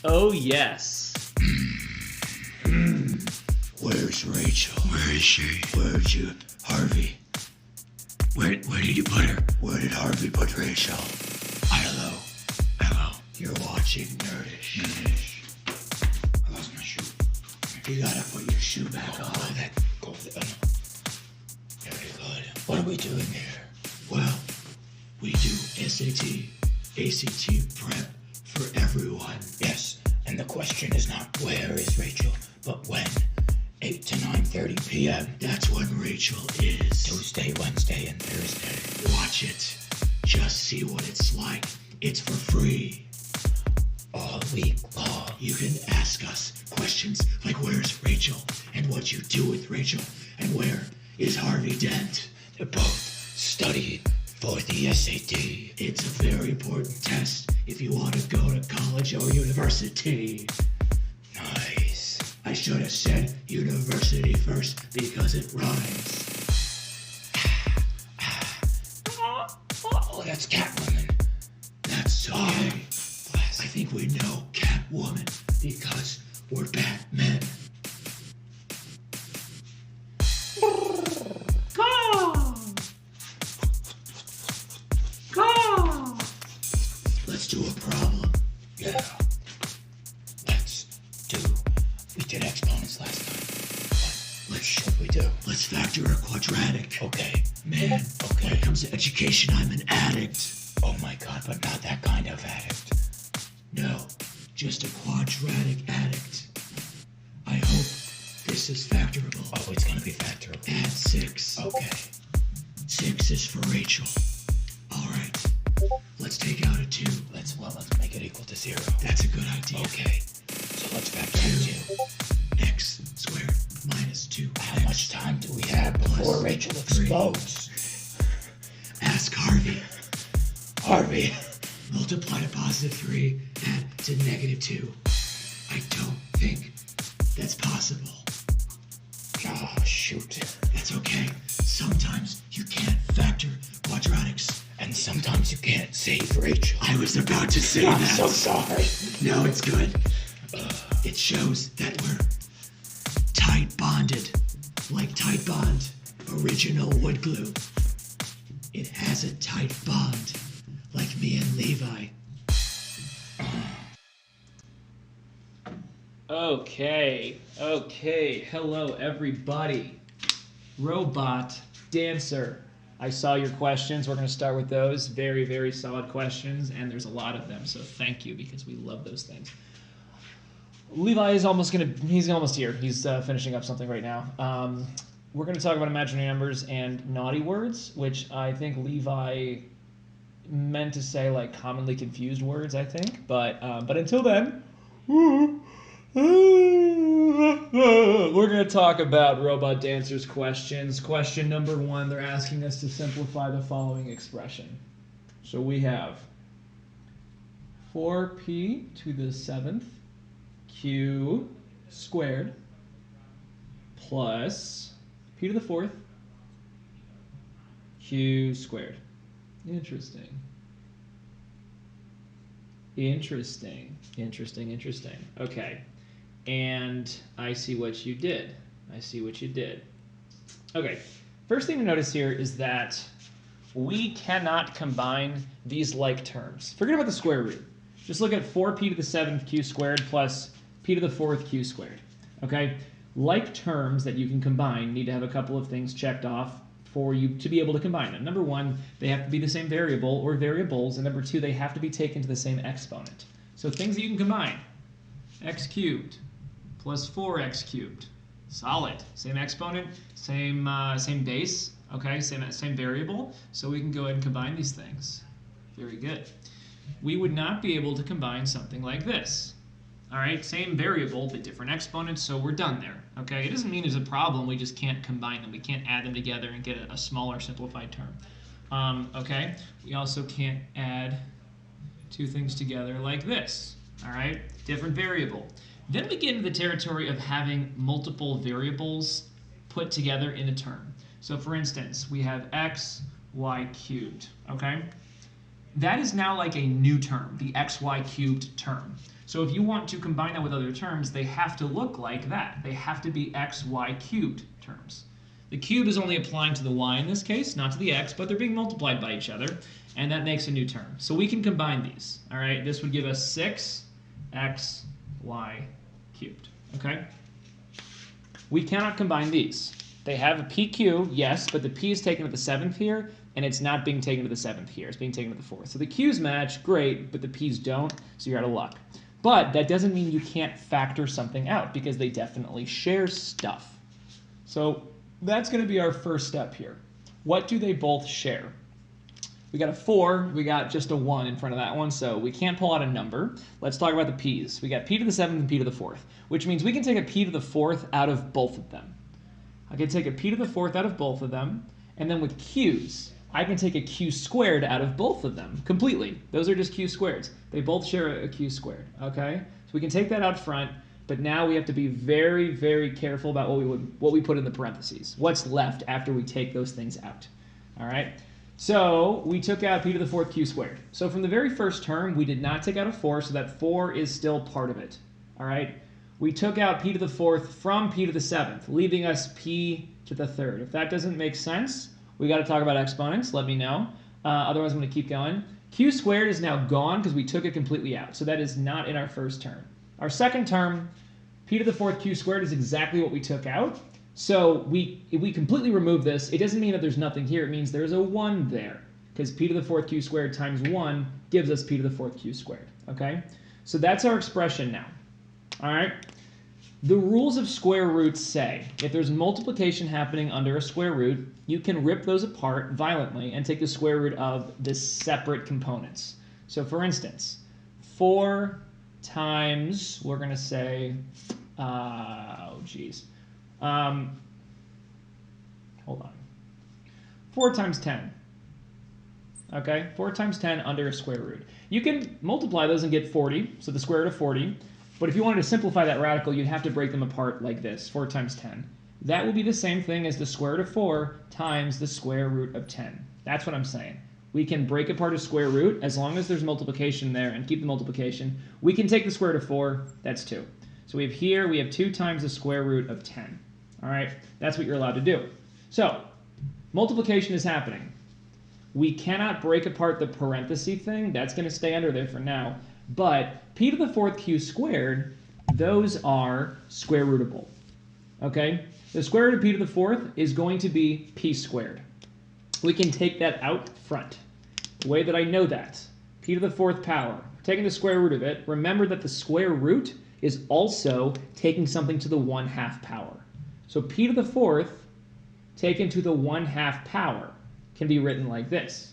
Oh, yes. Where's Rachel? Where is she? Where'd you... Harvey? Where did you put her? Where did Harvey put Rachel? Hello. Hello. You're watching Nerdish. I lost my shoe. You gotta put your shoe back on. Very good. What are we doing here? Well, we do SAT, ACT prep for everyone. Yes, and the question is not where is Rachel, but when. 8 to 9:30 p.m. That's when Rachel is. Tuesday, Wednesday, and Thursday. Watch it. Just see what it's like. It's for free. All week long. You can ask us questions like where's Rachel and what you do with Rachel and where is Harvey Dent. They're both studying for the SAT. It's a very important test if you want to go to college or university. Nice. I should have said university first because it rhymes. Oh, that's Catwoman. That's okay. I think we know Catwoman because we're Batmen. Let's do a problem. Yeah. We did exponents last time. What should we do? Let's factor a quadratic. Okay. Man, when it comes to education, I'm an addict. Oh my god, but not that kind of addict. No, just a quadratic addict. I hope this is factorable. Oh, it's gonna be factorable. Add 6. Okay. 6 is for Rachel. Alright. Let's take out a 2. Let's make it equal to 0. That's a good idea. Okay. So let's factor 2. X squared minus 2. How much time do we have before Rachel explodes? Ask Harvey. Harvey. Multiply to positive 3, add to negative 2. I don't think that's possible. Oh, shoot. That's okay. Sometimes you can't factor quadratics. And sometimes you can't save Rachel. I was about to say that. I'm so sorry. No, it's good. It shows that we're tight bonded, like Tight Bond, original wood glue. It has a tight bond, like me and Levi. Okay. Hello, everybody. Robot Dancer. I saw your questions. We're going to start with those. Very, very solid questions, and there's a lot of them, so thank you, because we love those things. Levi is he's almost here. He's finishing up something right now. We're going to talk about imaginary numbers and naughty words, which I think Levi meant to say like commonly confused words, I think. But until then, we're going to talk about Robot Dancer's questions. Question number 1, they're asking us to simplify the following expression. So we have 4p to the 7th q squared plus p to the 4th q squared. Interesting. Okay. And I see what you did. Okay. First thing to notice here is that we cannot combine these like terms. Forget about the square root. Just look at 4p to the 7th q squared plus p to the 4th q squared. Okay? Like terms that you can combine need to have a couple of things checked off for you to be able to combine them. Number 1, they have to be the same variable or variables. And number 2, they have to be taken to the same exponent. So things that you can combine. X cubed plus 4x cubed. Solid. Same exponent, same base, okay, same variable. So we can go ahead and combine these things. Very good. We would not be able to combine something like this. All right, same variable, but different exponents, so we're done there. Okay, it doesn't mean there's a problem, we just can't combine them. We can't add them together and get a smaller simplified term. Okay, we also can't add two things together like this. All right, different variable. Then we get into the territory of having multiple variables put together in a term. So for instance, we have x, y cubed, okay? that is now like a new term, the xy cubed term. So if you want to combine that with other terms, they have to look like that. They have to be xy cubed terms. The cube is only applying to the y in this case, not to the x, but they're being multiplied by each other, and that makes a new term. So we can combine these. All right, this would give us 6xy cubed. Okay? We cannot combine these. They have a pq, yes, but the p is taken at the 7th here, and it's not being taken to the 7th here. It's being taken to the 4th. So the q's match, great, but the p's don't, so you're out of luck. But that doesn't mean you can't factor something out, because they definitely share stuff. So that's going to be our first step here. What do they both share? We got a 4, we got just a 1 in front of that one, so we can't pull out a number. Let's talk about the p's. We got p to the 7th and p to the 4th, which means we can take a p to the 4th out of both of them. I can take a p to the 4th out of both of them, and then with q's, I can take a q squared out of both of them completely. Those are just q squareds. They both share a q squared, okay? So we can take that out front, but now we have to be very, very careful about what we put in the parentheses. What's left after we take those things out, all right? So we took out p to the 4th q squared. So from the very first term, we did not take out a 4, so that 4 is still part of it, all right? We took out p to the 4th from p to the 7th, leaving us p to the 3rd. If that doesn't make sense, we got to talk about exponents. Let me know. Otherwise, I'm going to keep going. Q squared is now gone because we took it completely out. So that is not in our first term. Our second term, p to the 4th q squared is exactly what we took out. So if we completely remove this, it doesn't mean that there's nothing here. It means there's a 1 there, because p to the 4th q squared times 1 gives us p to the 4th q squared. Okay? So that's our expression now. All right? The rules of square roots say if there's multiplication happening under a square root, you can rip those apart violently and take the square root of the separate components. So for instance, 4 times, we're going to say, hold on. 4 times 10. Okay, 4 times 10 under a square root. You can multiply those and get 40, so the square root of 40. But if you wanted to simplify that radical, you'd have to break them apart like this, 4 times 10. That will be the same thing as the square root of 4 times the square root of 10. That's what I'm saying. We can break apart a square root as long as there's multiplication there and keep the multiplication. We can take the square root of 4, that's 2. So we have 2 times the square root of 10. All right, that's what you're allowed to do. So multiplication is happening. We cannot break apart the parenthesis thing. That's going to stay under there for now. But p to the 4th q squared, those are square rootable. Okay? The square root of p to the 4th is going to be p squared. We can take that out front. The way that I know that, p to the 4th power, taking the square root of it, remember that the square root is also taking something to the 1/2 power. So p to the 4th taken to the 1/2 power can be written like this,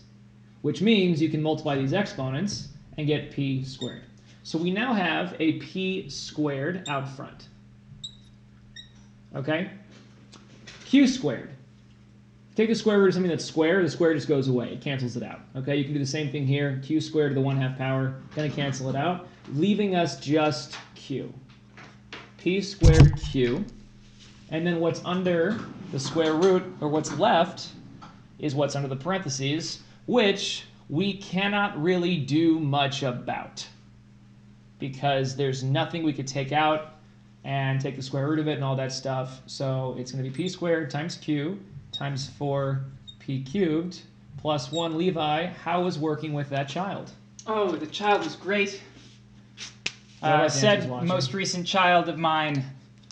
which means you can multiply these exponents and get p squared. So we now have a p squared out front. Okay? Q squared. Take the square root of something that's square, the square just goes away. It cancels it out. Okay? You can do the same thing here. Q squared to the 1/2 power, going to cancel it out, leaving us just q. P squared q. And then what's under the square root, or what's left, is what's under the parentheses, which we cannot really do much about, because there's nothing we could take out and take the square root of it and all that stuff. So it's going to be p squared times q times 4p cubed plus 1 Levi. How was working with that child? Oh, the child was great. Said Most recent child of mine.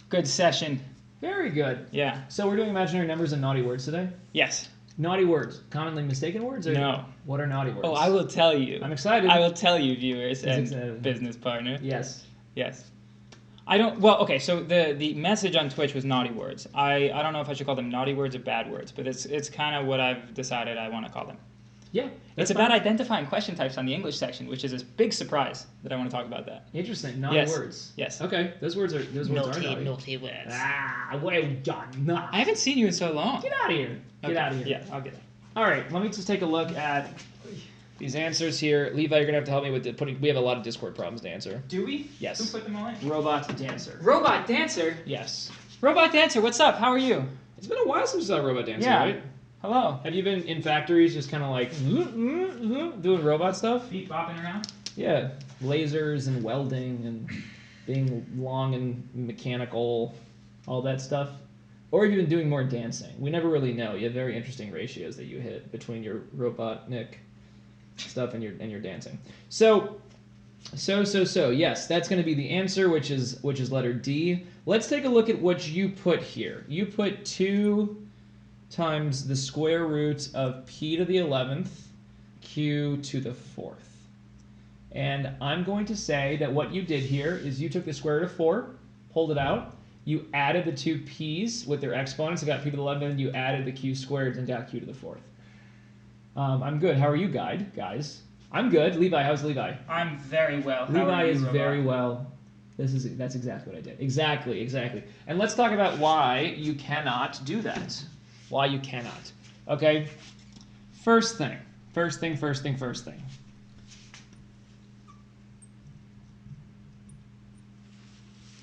Good session. Very good. Yeah. So we're doing imaginary numbers and naughty words today? Yes. Naughty words, commonly mistaken words? Or No. What are naughty words? Oh, I will tell you. I'm excited. I will tell you, viewers and excited. business partner. Yes. Yes. I don't. Well, okay. So the message on Twitch was naughty words. I don't know if I should call them naughty words or bad words, but it's kind of what I've decided I want to call them. Yeah. It's about identifying question types on the English section, which is a big surprise that I want to talk about that. Interesting. Naughty Yes. words. Yes. Okay. Those words are naughty. Naughty words. Ah, well done. I haven't seen you in so long. Get out of here. Get out of here. Yeah, I'll get it. All right. Let me just take a look at these answers here. Levi, you're gonna have to help me with putting. We have a lot of Discord problems to answer. Do we? Yes. Who put them all in? Robot dancer. Robot Dancer? Yes. Robot Dancer, what's up? How are you? It's been a while since we saw Robot dancer, Yeah. right? Hello. Have you been in factories just kind of like doing robot stuff? Feet bopping around? Yeah, lasers and welding and being long and mechanical, all that stuff. Or have you been doing more dancing? We never really know. You have very interesting ratios that you hit between your Robotnik stuff and your dancing. So yes, that's going to be the answer, which is letter D. Let's take a look at what you put here. You put 2 times the square root of p to the 11th q to the 4th. And I'm going to say that what you did here is you took the square root of 4, pulled it out, you added the 2 p's with their exponents and got p to the 11th, and you added the q squared and got q to the 4th. I'm good. How are you, guys? I'm good. Levi, how's Levi? I'm very well. How Levi are you, is Robot? very well. That's exactly what I did. Exactly. And let's talk about why you cannot do that. Why you cannot. Okay? First thing. The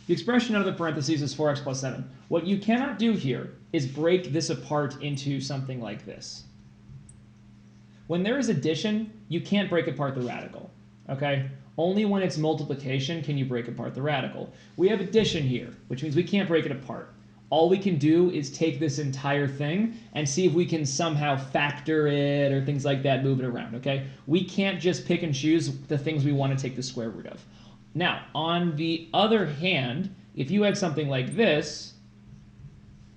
expression out of the parentheses is 4x plus 7. What you cannot do here is break this apart into something like this. When there is addition, you can't break apart the radical. Okay? Only when it's multiplication can you break apart the radical. We have addition here, which means we can't break it apart. All we can do is take this entire thing and see if we can somehow factor it or things like that, move it around, okay? We can't just pick and choose the things we want to take the square root of. Now, on the other hand, if you had something like this,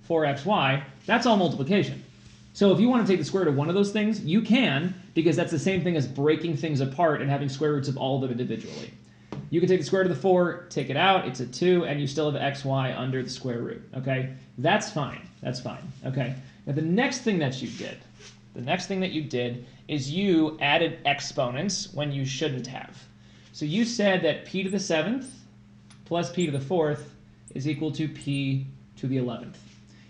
4xy, that's all multiplication. So if you want to take the square root of one of those things, you can, because that's the same thing as breaking things apart and having square roots of all of them individually. You can take the square root of the 4, take it out, it's a 2, and you still have xy under the square root, okay? That's fine, okay? Now the next thing that you did is you added exponents when you shouldn't have. So you said that p to the 7th plus p to the 4th is equal to p to the 11th.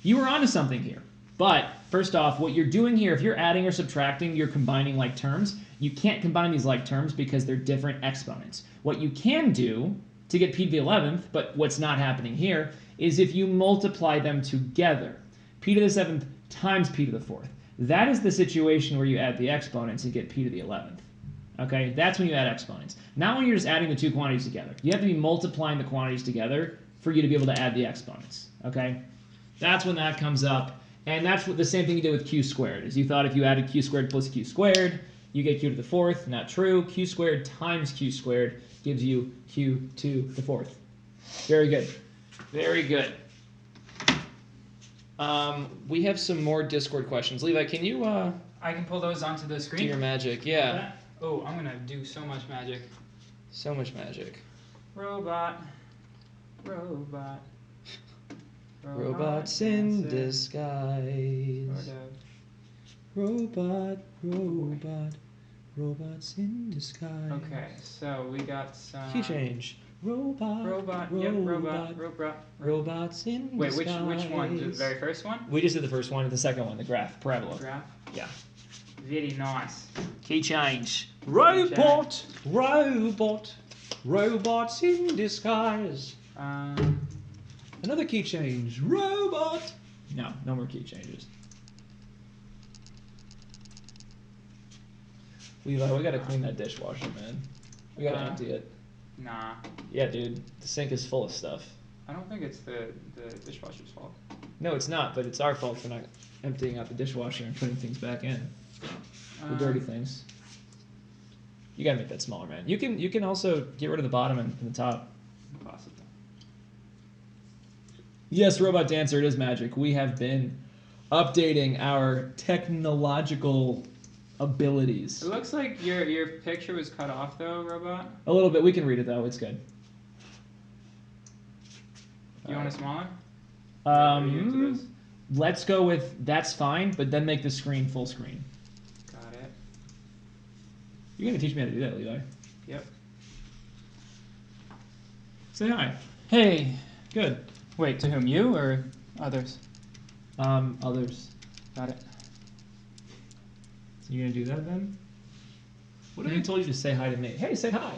You were onto something here. But first off, what you're doing here, if you're adding or subtracting, you're combining like terms. You can't combine these like terms because they're different exponents. What you can do to get p to the 11th, but what's not happening here, is if you multiply them together. P to the 7th times p to the 4th. That is the situation where you add the exponents and get p to the 11th. Okay, that's when you add exponents. Not when you're just adding the two quantities together. You have to be multiplying the quantities together for you to be able to add the exponents. Okay, that's when that comes up. And that's what the same thing you did with q squared, is you thought if you added q squared plus q squared, you get q to the 4th. Not true. Q squared times q squared gives you q to the 4th. Very good. Very good. We have some more Discord questions. Levi, can you I can pull those onto the screen? do your magic? Yeah. Oh, I'm going to do so much magic. So much magic. Robot. Robots in disguise. Robot. Robots in disguise. Okay, so we got some... Key change. Robot. Robot. Robots in Wait, disguise. which one? The very first one? We just did the first one, the second one, the graph, parabola. Graph? Yeah. Very nice. Key change. Robots in disguise. Another key change. Robot. No more key changes. Levi, we gotta clean that dishwasher, man. We gotta empty it. Nah. Yeah, dude. The sink is full of stuff. I don't think it's the dishwasher's fault. No, it's not, but it's our fault for not emptying out the dishwasher and putting things back in. The dirty things. You gotta make that smaller, man. You can also get rid of the bottom and the top. Possible. Yes, Robot Dancer, it is magic. We have been updating our technological abilities. It looks like your picture was cut off though, Robot. A little bit. We can read it though. It's good. Do you want it smaller? Let's go with that's fine, but then make the screen full screen. Got it. You're gonna teach me how to do that, Levi. Yep. Say hi. Hey. Good. Wait, to whom? You or others? Others. Got it. So you're gonna do that then? What if I told you to say hi to me? Hey, say hi.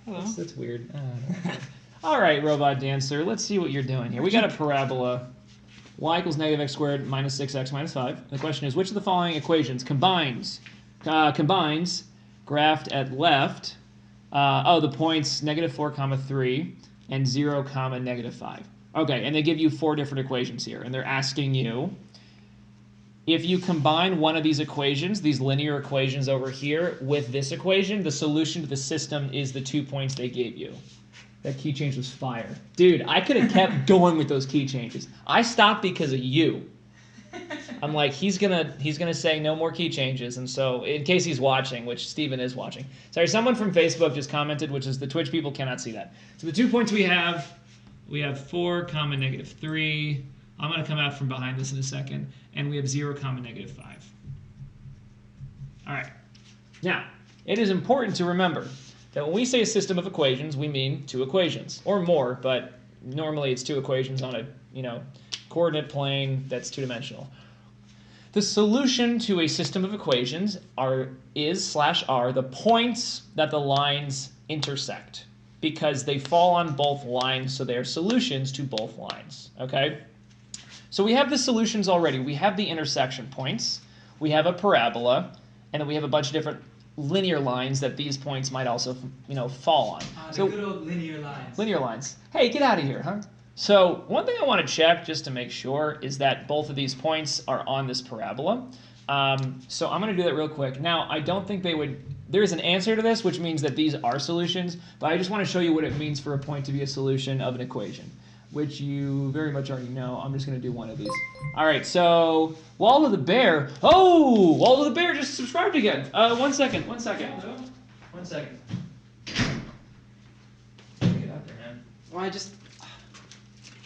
Hello. That's weird. All right, Robot Dancer. Let's see what you're doing here. We got a parabola. y equals negative x squared minus 6x minus 5. The question is, which of the following equations combines graphed at left, the points negative 4 comma 3 and 0 comma negative 5. Okay, and they give you 4 different equations here, and they're asking you, if you combine one of these equations, these linear equations over here, with this equation, the solution to the system is the 2 points they gave you. That key change was fire. Dude, I could have kept going with those key changes. I stopped because of you. I'm like, he's gonna say no more key changes, and so in case he's watching, which Steven is watching. Sorry, someone from Facebook just commented, which is the Twitch people cannot see that. So the 2 points we have 4 comma negative 3. I'm gonna come out from behind this in a second, and we have 0 comma negative 5. All right. Now, it is important to remember that when we say a system of equations, we mean 2 equations or more, but normally it's 2 equations on a coordinate plane that's 2-dimensional. The solution to a system of equations are the points that the lines intersect, because they fall on both lines, so they are solutions to both lines. Okay? So we have the solutions already. We have the intersection points, we have a parabola, and then we have a bunch of different linear lines that these points might also fall on. The good old linear lines. Linear lines. Hey, get out of here, huh? So one thing I want to check just to make sure is that both of these points are on this parabola. So I'm going to do that real quick. Now, I don't think they would... There is an answer to this, which means that these are solutions, but I just want to show you what it means for a point to be a solution of an equation, which you very much already know. I'm just going to do one of these. All right, so Wall of the Bear. Oh, Wall of the Bear just subscribed again. One second. Get out there, man. Well,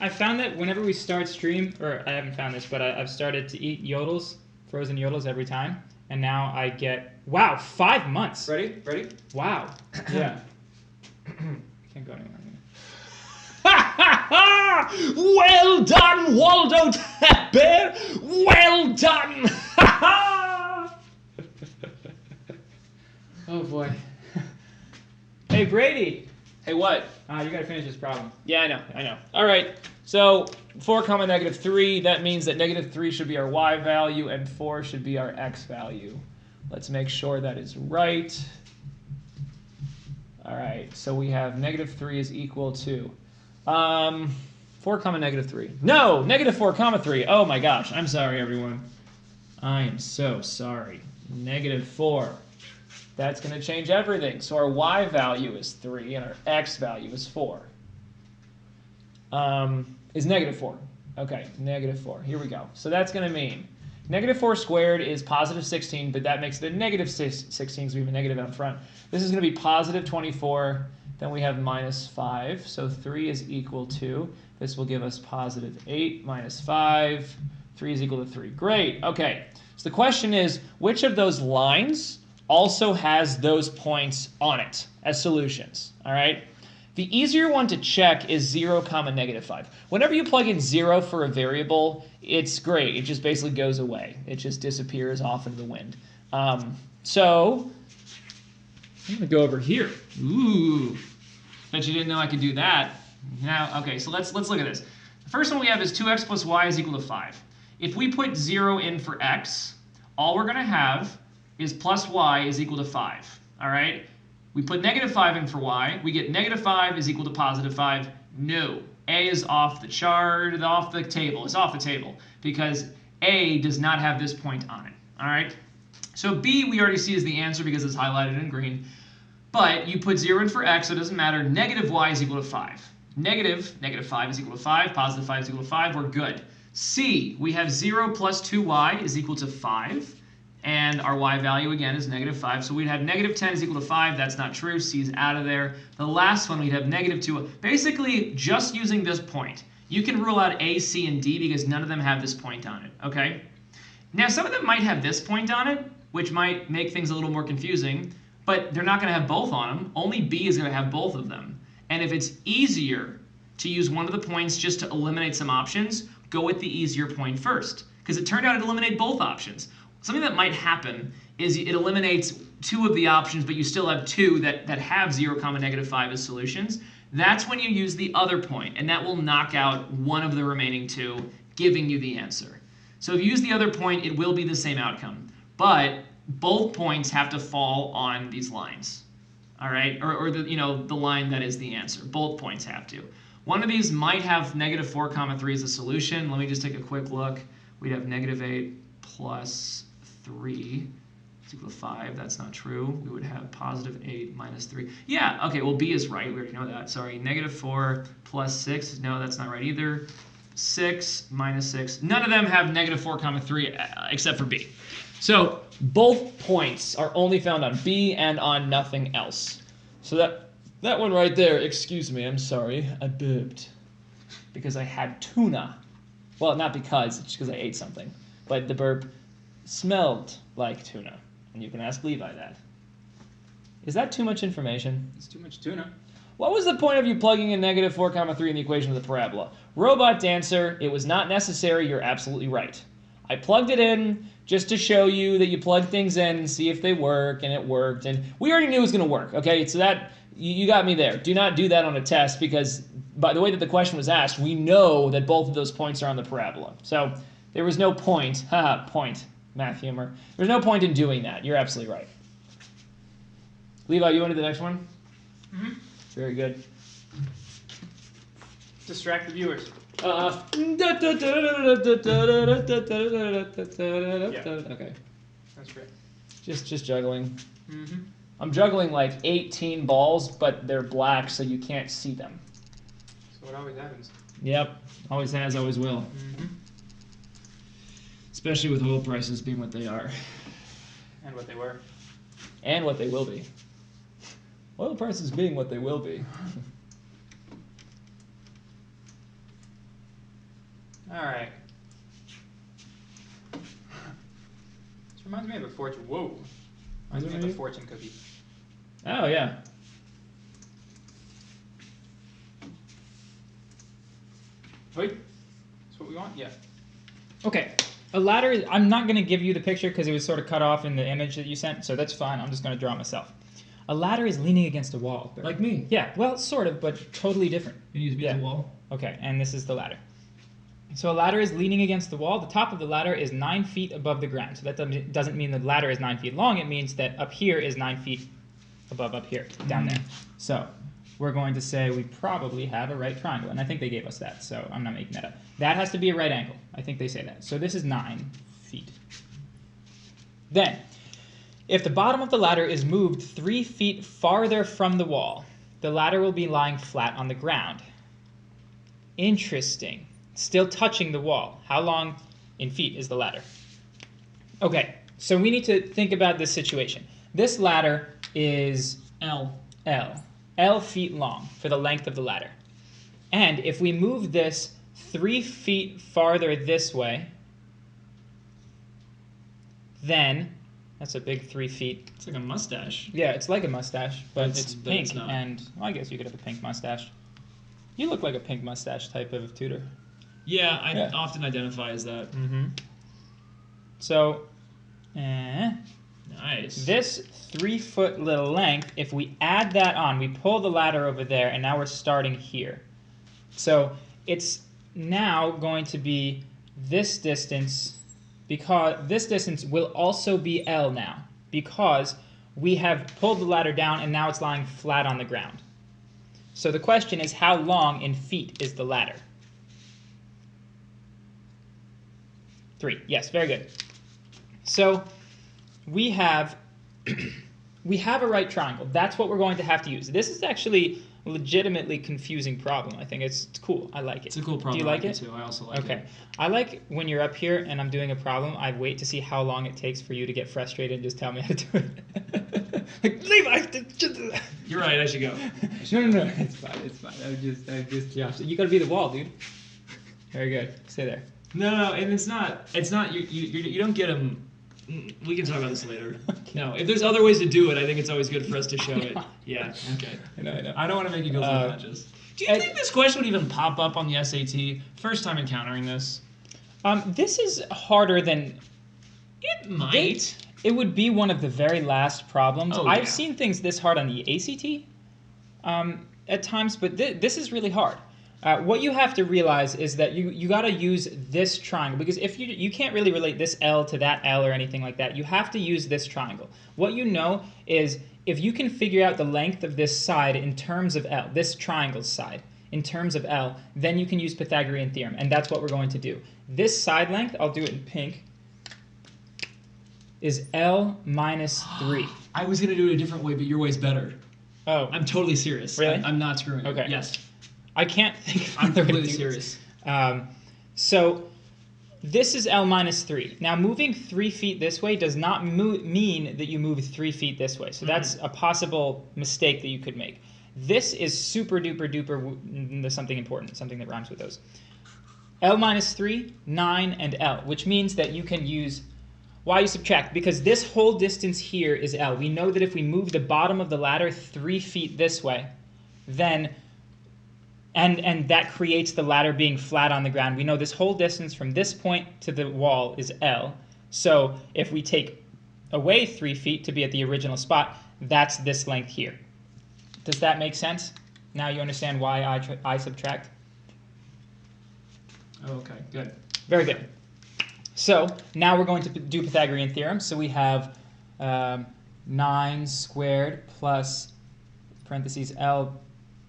I found that whenever we start stream, or I haven't found this, but I've started to eat yodels, frozen yodels every time, and now I get, wow, 5 months. Ready? Wow. Yeah. Can't go anywhere. Well done, Waldo Bear! Well done! Oh boy. Hey Brady. Hey, what? You gotta finish this problem. Yeah, I know. All right, so 4 comma negative 3, that means that negative 3 should be our y value and 4 should be our x value. Let's make sure that is right. All right, so we have negative 3 is equal to 4 comma negative 3. No, negative 4 comma 3. Oh my gosh, I'm sorry, everyone. I am so sorry. Negative 4. That's going to change everything. So our y value is 3 and our x value is 4. Is negative 4. Okay, negative 4. Here we go. So that's going to mean negative 4 squared is positive 16, but that makes it a negative 16, so we have a negative out front. This is going to be positive 24. Then we have minus 5. So 3 is equal to, this will give us positive 8 minus 5. 3 is equal to 3. Great. Okay. So the question is, which of those lines also has those points on it as solutions? All right. The easier one to check is 0 comma negative 5. Whenever you plug in 0 for a variable, it's great. It just basically goes away. It just disappears off into the wind. So I'm going to go over here. Ooh, bet you didn't know I could do that. Now, okay, so let's look at this. The first one we have is 2x plus y is equal to 5. If we put 0 in for x, all we're going to have is plus y is equal to 5. All right? We put negative 5 in for y. We get negative 5 is equal to positive 5. No. A is off the chart, off the table. It's off the table because A does not have this point on it. All right? So B we already see is the answer because it's highlighted in green. But you put 0 in for x, so it doesn't matter. Negative y is equal to 5. Negative 5 is equal to 5. Positive 5 is equal to 5. We're good. C, we have 0 plus 2y is equal to 5. And our y value, again, is negative 5. So we'd have negative 10 is equal to 5. That's not true. C is out of there. The last one, we'd have negative 2. Basically, just using this point, you can rule out A, C, and D because none of them have this point on it. Okay? Now, some of them might have this point on it, which might make things a little more confusing. But they're not going to have both on them. Only B is going to have both of them. And if it's easier to use one of the points just to eliminate some options, go with the easier point first. Because it turned out it eliminated both options. Something that might happen is it eliminates 2 of the options, but you still have 2 that have 0 comma negative 5 as solutions. That's when you use the other point, and that will knock out one of the remaining 2, giving you the answer. So if you use the other point, it will be the same outcome. But both points have to fall on these lines. All right, or the the line that is the answer. Both points have to. One of these might have -4, 3 as a solution. Let me just take a quick look. We'd have -8 plus 3 is equal to 5. That's not true. We would have +8 minus 3. Yeah, okay, well, B is right. We already know that. Sorry, -4 plus 6. No, that's not right either. 6 minus 6. None of them have -4, 3 except for B. So both points are only found on B and on nothing else. So that one right there, excuse me, I'm sorry, I burped. Because I had tuna. Well, not because, it's just because I ate something. But the burp smelled like tuna. And you can ask Levi that. Is that too much information? It's too much tuna. What was the point of you plugging in -4, 3 in the equation of the parabola? Robot dancer, it was not necessary, you're absolutely right. I plugged it in just to show you that you plug things in and see if they work, and it worked. And we already knew it was going to work, okay? So that, you got me there. Do not do that on a test because by the way that the question was asked, we know that both of those points are on the parabola. So there was no point, point, math humor. There's no point in doing that. You're absolutely right. Levi, you want to do the next one? Mm-hmm. Very good. Distract the viewers. Okay. That's great. Just juggling. Mm-hmm. I'm juggling like 18 balls, but they're black, so you can't see them. So it always happens. Yep. Always has, always will. Mm-hmm. Especially with oil prices being what they are. And what they were. And what they will be. Oil prices being what they will be. All right. This reminds me of a fortune. Whoa. Reminds me of a fortune cookie. Oh, yeah. Wait. That's what we want? Yeah. Okay. A ladder is, I'm not going to give you the picture because it was sort of cut off in the image that you sent, so that's fine. I'm just going to draw it myself. A ladder is leaning against a wall. Like me. Yeah, well, sort of, but totally different. You use me as a wall. Okay, and this is the ladder. So a ladder is leaning against the wall. The top of the ladder is 9 feet above the ground. So that doesn't mean the ladder is 9 feet long. It means that up here is 9 feet above up here, down there. So we're going to say we probably have a right triangle. And I think they gave us that, so I'm not making that up. That has to be a right angle. I think they say that. So this is 9 feet. Then, if the bottom of the ladder is moved 3 feet farther from the wall, the ladder will be lying flat on the ground. Interesting. Still touching the wall. How long in feet is the ladder? Okay, so we need to think about this situation. This ladder is L feet long for the length of the ladder. And if we move this 3 feet farther this way, then that's a big 3 feet. It's like a mustache. Yeah, it's like a mustache, but it's pink. it's not. And well, I guess you could have a pink mustache. You look like a pink mustache type of tutor. Yeah, I often identify as that. Mm-hmm. So, Nice. this 3 foot little length, if we add that on, we pull the ladder over there, and now we're starting here. So it's now going to be this distance, because this distance will also be L now, because we have pulled the ladder down and now it's lying flat on the ground. So the question is, how long in feet is the ladder? 3. Yes, very good. So we have a right triangle. That's what we're going to have to use. This is actually a legitimately confusing problem. I think it's cool. I like it. It's a cool problem. Do you like it? Too. I also like it. Okay. I like when you're up here and I'm doing a problem, I wait to see how long it takes for you to get frustrated and just tell me how to do it. Like, Levi! You're right, I should go. No. It's fine. I'm just Josh. You gotta be the wall, dude. Very good. Stay there. No, and it's not, you don't get them, we can talk about this later. No, if there's other ways to do it, I think it's always good for us to show it. Yeah, okay. I know. I don't want to make you feel self-conscious. Do you think this question would even pop up on the SAT? First time encountering this. This is harder than... It might. It would be one of the very last problems. Oh, I've yeah. seen things this hard on the ACT at times, but this is really hard. What you have to realize is that you got to use this triangle, because if you can't really relate this L to that L or anything like that. You have to use this triangle. What you know is if you can figure out the length of this side in terms of L, this triangle's side in terms of L, then you can use Pythagorean theorem, and that's what we're going to do. This side length, I'll do it in pink, is L minus 3. I was going to do it a different way, but your way's better. Oh. I'm totally serious. Really? I'm not screwing you. Okay. Yes. I can't think of I'm another way to completely do this. serious. So this is L minus 3. Now moving 3 feet this way does not mean that you move 3 feet this way. So that's a possible mistake that you could make. This is super duper duper something important, something that rhymes with those. L minus 3, 9, and L, which means that you can use, why you subtract? Because this whole distance here is L. We know that if we move the bottom of the ladder 3 feet this way, then, and that creates the ladder being flat on the ground. We know this whole distance from this point to the wall is L. So if we take away 3 feet to be at the original spot, that's this length here. Does that make sense? Now you understand why I subtract? Oh, okay, good. Very good. So now we're going to do Pythagorean theorem. So we have 9 squared plus parentheses L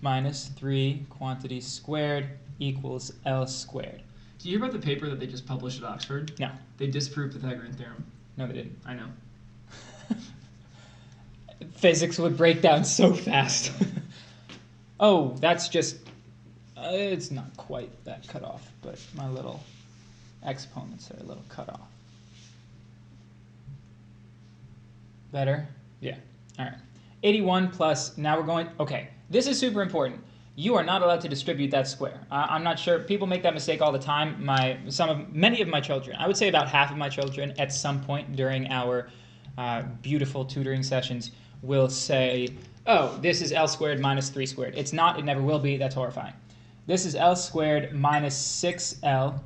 minus 3 quantity squared equals L squared. Did you hear about the paper that they just published at Oxford? No. They disproved Pythagorean theorem. No, they didn't. I know. Physics would break down so fast. Oh, that's just, it's not quite that cut off, but my little exponents are a little cut off. Better? Yeah. All right. 81 plus, now we're going, okay, this is super important. You are not allowed to distribute that square. I'm not sure, people make that mistake all the time. Many of my children, I would say about half of my children at some point during our beautiful tutoring sessions will say, oh, this is L squared minus 3 squared. It's not, it never will be, that's horrifying. This is L squared minus 6L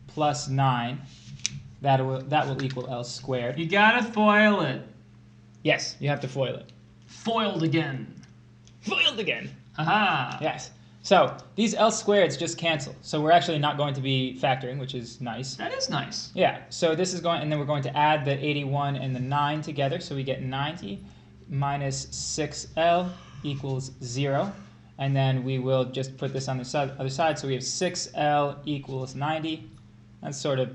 plus 9. That will equal L squared. You gotta foil it. Yes, you have to foil it. Foiled again. Foiled again. Haha. Yes. So these L squareds just cancel. So we're actually not going to be factoring, which is nice. That is nice. Yeah. So this is going, and then we're going to add the 81 and the 9 together. So we get 90 minus 6L equals 0. And then we will just put this on the other side. So we have 6L equals 90. That's sort of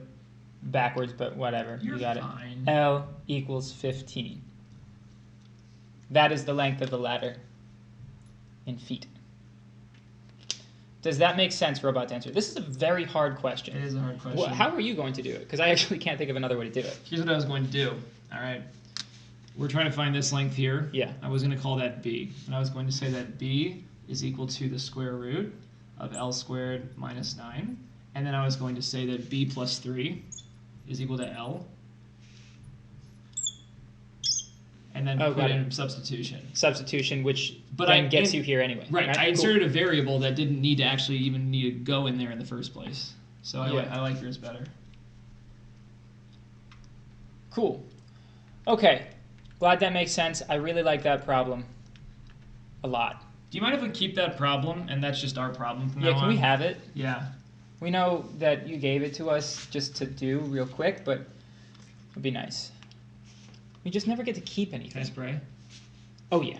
backwards, but whatever. You're you got fine. it. L equals 15. That is the length of the ladder in feet. Does that make sense, Robot Dancer? This is a very hard question. It is a hard question. Well, how are you going to do it? Because I actually can't think of another way to do it. Here's what I was going to do. All right. We're trying to find this length here. Yeah. I was going to call that B. And I was going to say that B is equal to the square root of L squared minus 9. And then I was going to say that B plus 3 is equal to L. And then put in substitution. Substitution, which But then gets you here anyway. Right. I inserted a variable that didn't need to actually even need to go in there in the first place. So I like yours better. Cool. Okay. Glad that makes sense. I really like that problem a lot. Do you mind if we keep that problem and that's just our problem from Yeah, now can on? we have it? Yeah. We know that you gave it to us just to do real quick, but it'd be nice. We just never get to keep Can I anything. spray? Oh, yeah.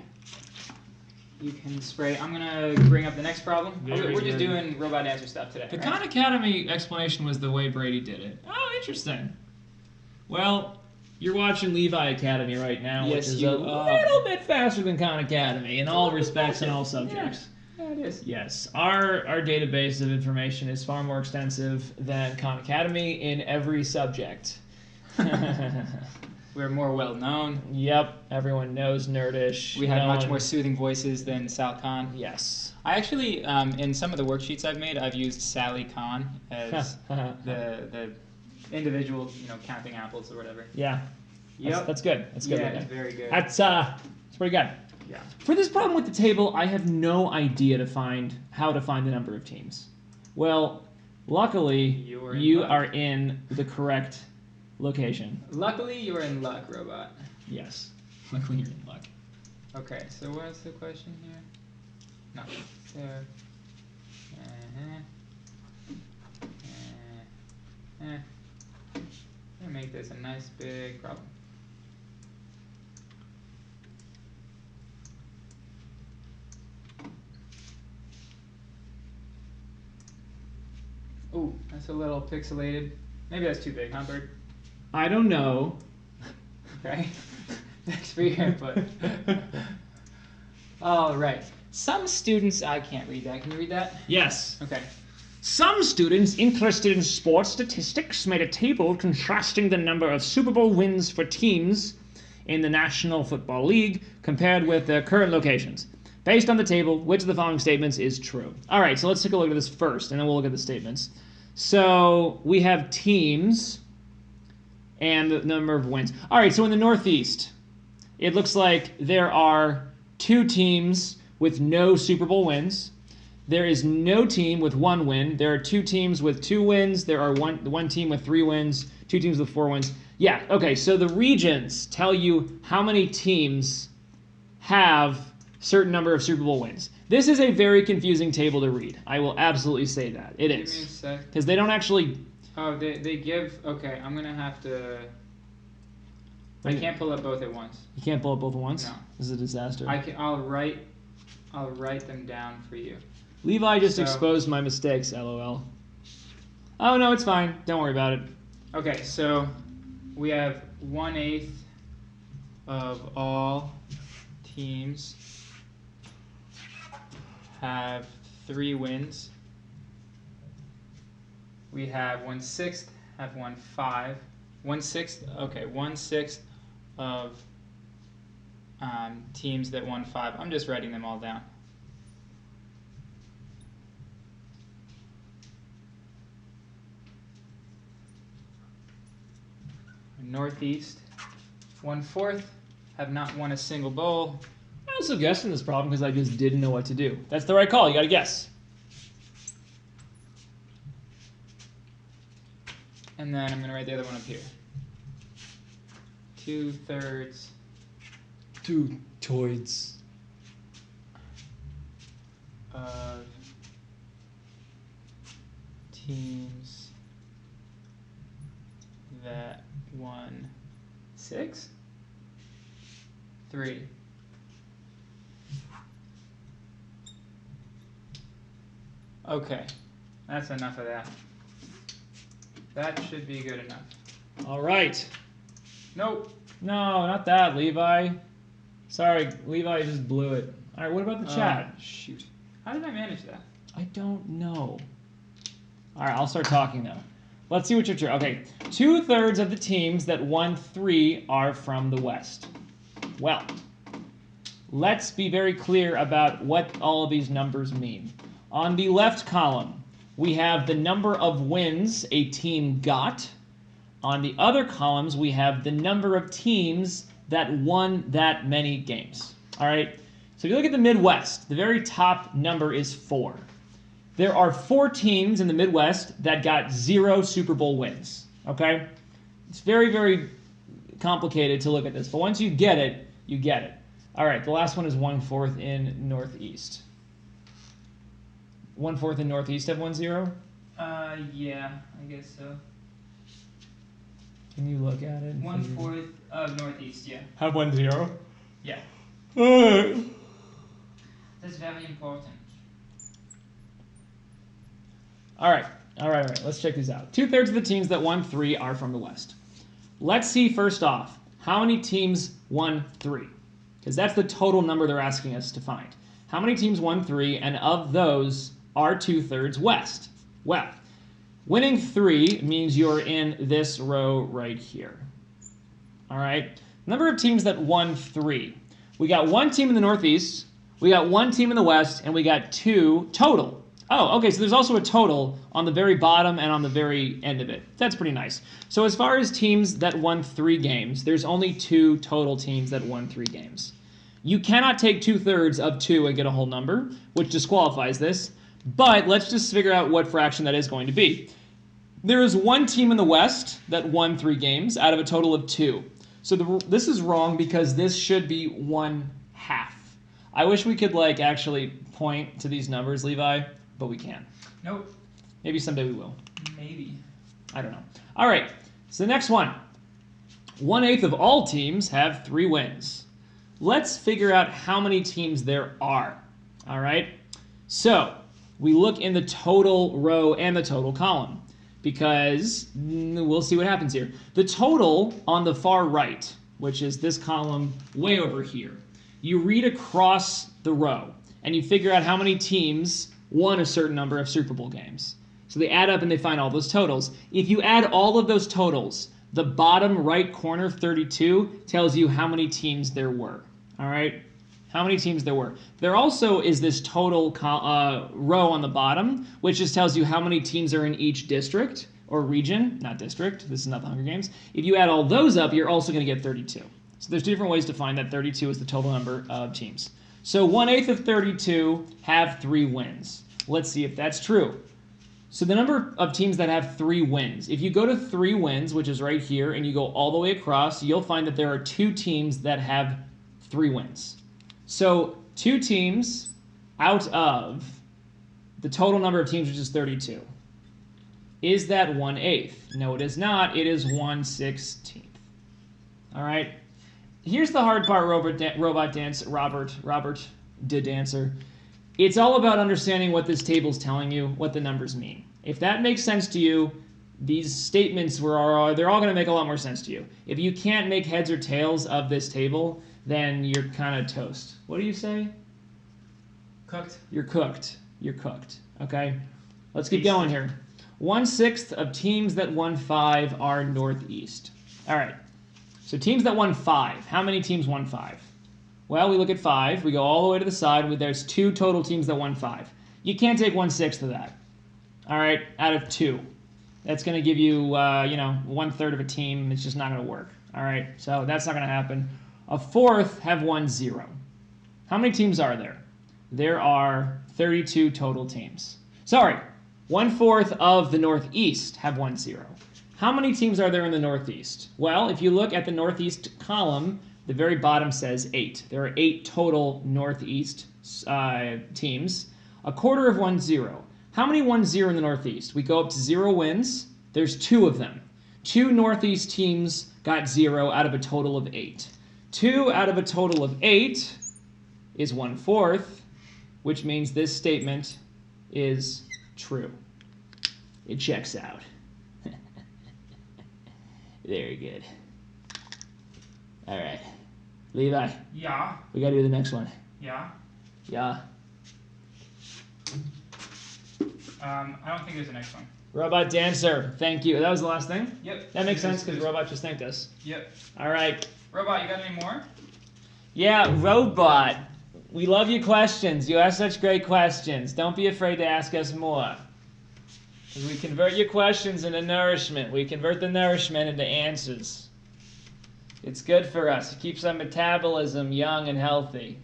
You can spray. I'm going to bring up the next problem. Very We're just good. doing Robot Answer stuff today. The right? Khan Academy explanation was the way Brady did it. Oh, interesting. Well, you're watching Levi Academy right now, Yes, which is you a are. little bit faster than Khan Academy in all respects and all subjects. Yeah, it is. Yes, our database of information is far more extensive than Khan Academy in every subject. We're more well known. Yep, everyone knows Nerdish. We have No much one- more soothing voices than Sal Khan. Yes. I actually, in some of the worksheets I've made, I've used Sally Khan as the individual, counting apples or whatever. Yeah. Yep. That's good. That's good. Yeah, Levi. it's very good. That's pretty good. Yeah. For this problem with the table, I have no idea how to find the number of teams. Well, luckily, You're in you luck. are in the correct location. Luckily, you're in luck, Robot. Yes. Luckily, you're in luck. Okay, so what's the question here? Nothing. There. this a nice big problem. Ooh, that's a little pixelated. Maybe that's too big, huh, Bird? I don't know. Okay. Thanks for your input. All right. Some students, I can't read that. Can you read that? Yes. Okay. Some students interested in sports statistics made a table contrasting the number of Super Bowl wins for teams in the National Football League compared with their current locations. Based on the table, which of the following statements is true? All right, so let's take a look at this first, and then we'll look at the statements. So we have teams and the number of wins. All right, so in the Northeast, it looks like there are 2 teams with no Super Bowl wins. There is no team with 1 win. There are 2 teams with 2 wins. There are one team with 3 wins, 2 teams with 4 wins. Yeah, okay, so the regions tell you how many teams have certain number of Super Bowl wins. This is a very confusing table to read. I will absolutely say that. It is. Give me a sec. Because they don't actually... Oh, they give... Okay, I'm going to have to... I can't pull up both at once. You can't pull up both at once? No. This is a disaster. I'll write them down for you. Levi just exposed my mistakes, LOL. Oh, no, it's fine. Don't worry about it. Okay, so we have 1/8 of all teams have 3 wins. We have 1/6 have won 5. 1/6, okay, 1/6 of teams that won 5. I'm just writing them all down. Northeast, 1/4 have not won a single bowl. I also guessed in this problem because I just didn't know what to do. That's the right call. You got to guess. And then I'm going to write the other one up here. 2/3. 2 toids. Of teams that won 6? 3. Okay, that's enough of that. That should be good enough. All right. Nope. No, not that, Levi. Sorry, Levi just blew it. All right, what about the chat? Shoot. How did I manage that? I don't know. All right, I'll start talking now. Let's see what you're true. Okay, 2/3 of the teams that won 3 are from the West. Well, let's be very clear about what all of these numbers mean. On the left column, we have the number of wins a team got. On the other columns, we have the number of teams that won that many games. All right, so if you look at the Midwest, the very top number is 4. There are 4 teams in the Midwest that got 0 Super Bowl wins, okay? It's very, very complicated to look at this, but once you get it, you get it. All right, the last one is 1/4 in Northeast. 1/4 in Northeast have 1-0? Yeah, I guess so. Can you look at it? 1/4 of Northeast, yeah. Have 1-0? Yeah. Alright. That's very important. All right. Let's check these out. 2/3 of the teams that won 3 are from the West. Let's see first off, how many teams won 3? Because that's the total number they're asking us to find. How many teams won 3, and of those are 2/3 West? Well, winning 3 means you're in this row right here. All right. Number of teams that won 3. We got 1 team in the Northeast, we got 1 team in the West, and we got 2 total. Oh, okay, so there's also a total on the very bottom and on the very end of it. That's pretty nice. So as far as teams that won 3 games, there's only 2 total teams that won 3 games. You cannot take 2/3 of 2 and get a whole number, which disqualifies this, but let's just figure out what fraction that is going to be. There is 1 team in the West that won 3 games out of a total of 2. So this is wrong because this should be 1/2. I wish we could actually point to these numbers, Levi, but we can't. Nope. Maybe someday we will. Maybe. I don't know. All right, so the next one. 1/8 of all teams have 3 wins. Let's figure out how many teams there are. All right? So we look in the total row and the total column because we'll see what happens here. The total on the far right, which is this column way over here, you read across the row and you figure out how many teams won a certain number of Super Bowl games. So they add up and they find all those totals. If you add all of those totals, the bottom right corner, 32, tells you how many teams there were. All right? How many teams there were. There also is this total row on the bottom, which just tells you how many teams are in each district or region. Not district. This is not the Hunger Games. If you add all those up, you're also going to get 32. So there's 2 different ways to find that 32 is the total number of teams. So 1/8 of 32 have 3 wins. Let's see if that's true. So the number of teams that have 3 wins, if you go to 3 wins, which is right here, and you go all the way across, you'll find that there are 2 teams that have 3 wins. So 2 teams out of the total number of teams, which is 32. Is that 1/8? No, it is not. It is 1/16. All right. Here's the hard part, Robert the dancer. It's all about understanding what this table's telling you, what the numbers mean. If that makes sense to you, these statements they're all going to make a lot more sense to you. If you can't make heads or tails of this table, then you're kind of toast. What do you say? Cooked. You're cooked. You're cooked. Okay? Let's keep going here. 1/6 of teams that won 5 are Northeast. All right. So teams that won 5. How many teams won 5? Well, we look at 5. We go all the way to the side. There's 2 total teams that won 5. You can't take 1/6 of that. All right? Out of 2. That's going to give you, 1/3 of a team. It's just not going to work. All right? So that's not going to happen. 1/4 have won 0. How many teams are there? There are 32 total teams. Sorry, 1/4 of the Northeast have won 0. How many teams are there in the Northeast? Well, if you look at the Northeast column, the very bottom says 8. There are 8 total Northeast teams. 1/4 have won 0. How many won 0 in the Northeast? We go up to 0 wins. There's 2 of them. 2 Northeast teams got 0 out of a total of 8. 2 out of a total of 8 is 1/4, which means this statement is true. It checks out. Very good. All right. Levi. Yeah. We got to do the next one. Yeah. Yeah. I don't think there's a next one. Robot Dancer. Thank you. That was the last thing? Yep. That makes sense because Robot just thanked us. Yep. All right. Robot, you got any more? Yeah, Robot. We love your questions. You ask such great questions. Don't be afraid to ask us more. As we convert your questions into nourishment, we convert the nourishment into answers. It's good for us. It keeps our metabolism young and healthy.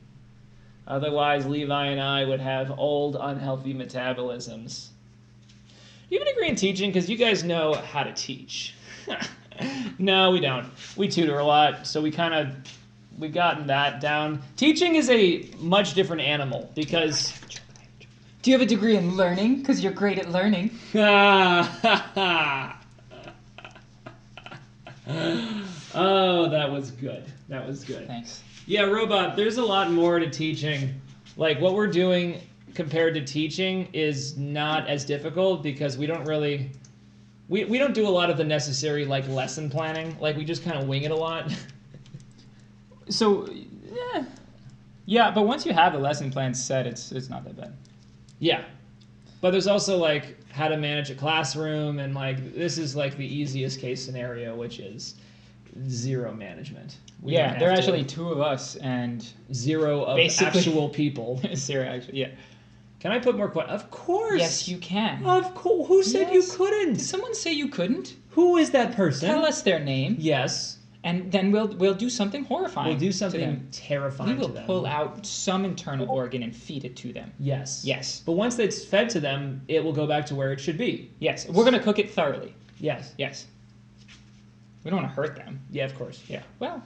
Otherwise, Levi and I would have old, unhealthy metabolisms. Do you have a degree in teaching? Because you guys know how to teach. No, we don't. We tutor a lot, so we've gotten that down. Teaching is a much different animal because... Do you have a degree in learning? Because you're great at learning. Oh, that was good. That was good. Thanks. Yeah, Robot, there's a lot more to teaching. Like, what we're doing compared to teaching is not as difficult because we don't really... We don't do a lot of the necessary, like, lesson planning. Like, we just kind of wing it a lot. So, yeah, but once you have the lesson plan set, it's not that bad. Yeah. But there's also, like, how to manage a classroom, and, like, this is, like, the easiest case scenario, which is 0 management. We don't Yeah, have there are to- actually 2 of us and 0 of basically- actual people. 0 actually. Yeah. Can I put more questions? Of course. Yes, you can. Of course. Who said you Yes. couldn't? Did someone say you couldn't? Who is that person? Tell us their name, Yes. and then we'll do something horrifying. We'll do to something them. terrifying We will to them. pull out some internal organ and feed it to them. Yes. Yes. But once it's fed to them, it will go back to where it should be. Yes. We're gonna cook it thoroughly. Yes. Yes. We don't want to hurt them. Yeah, of course. Yeah. Well.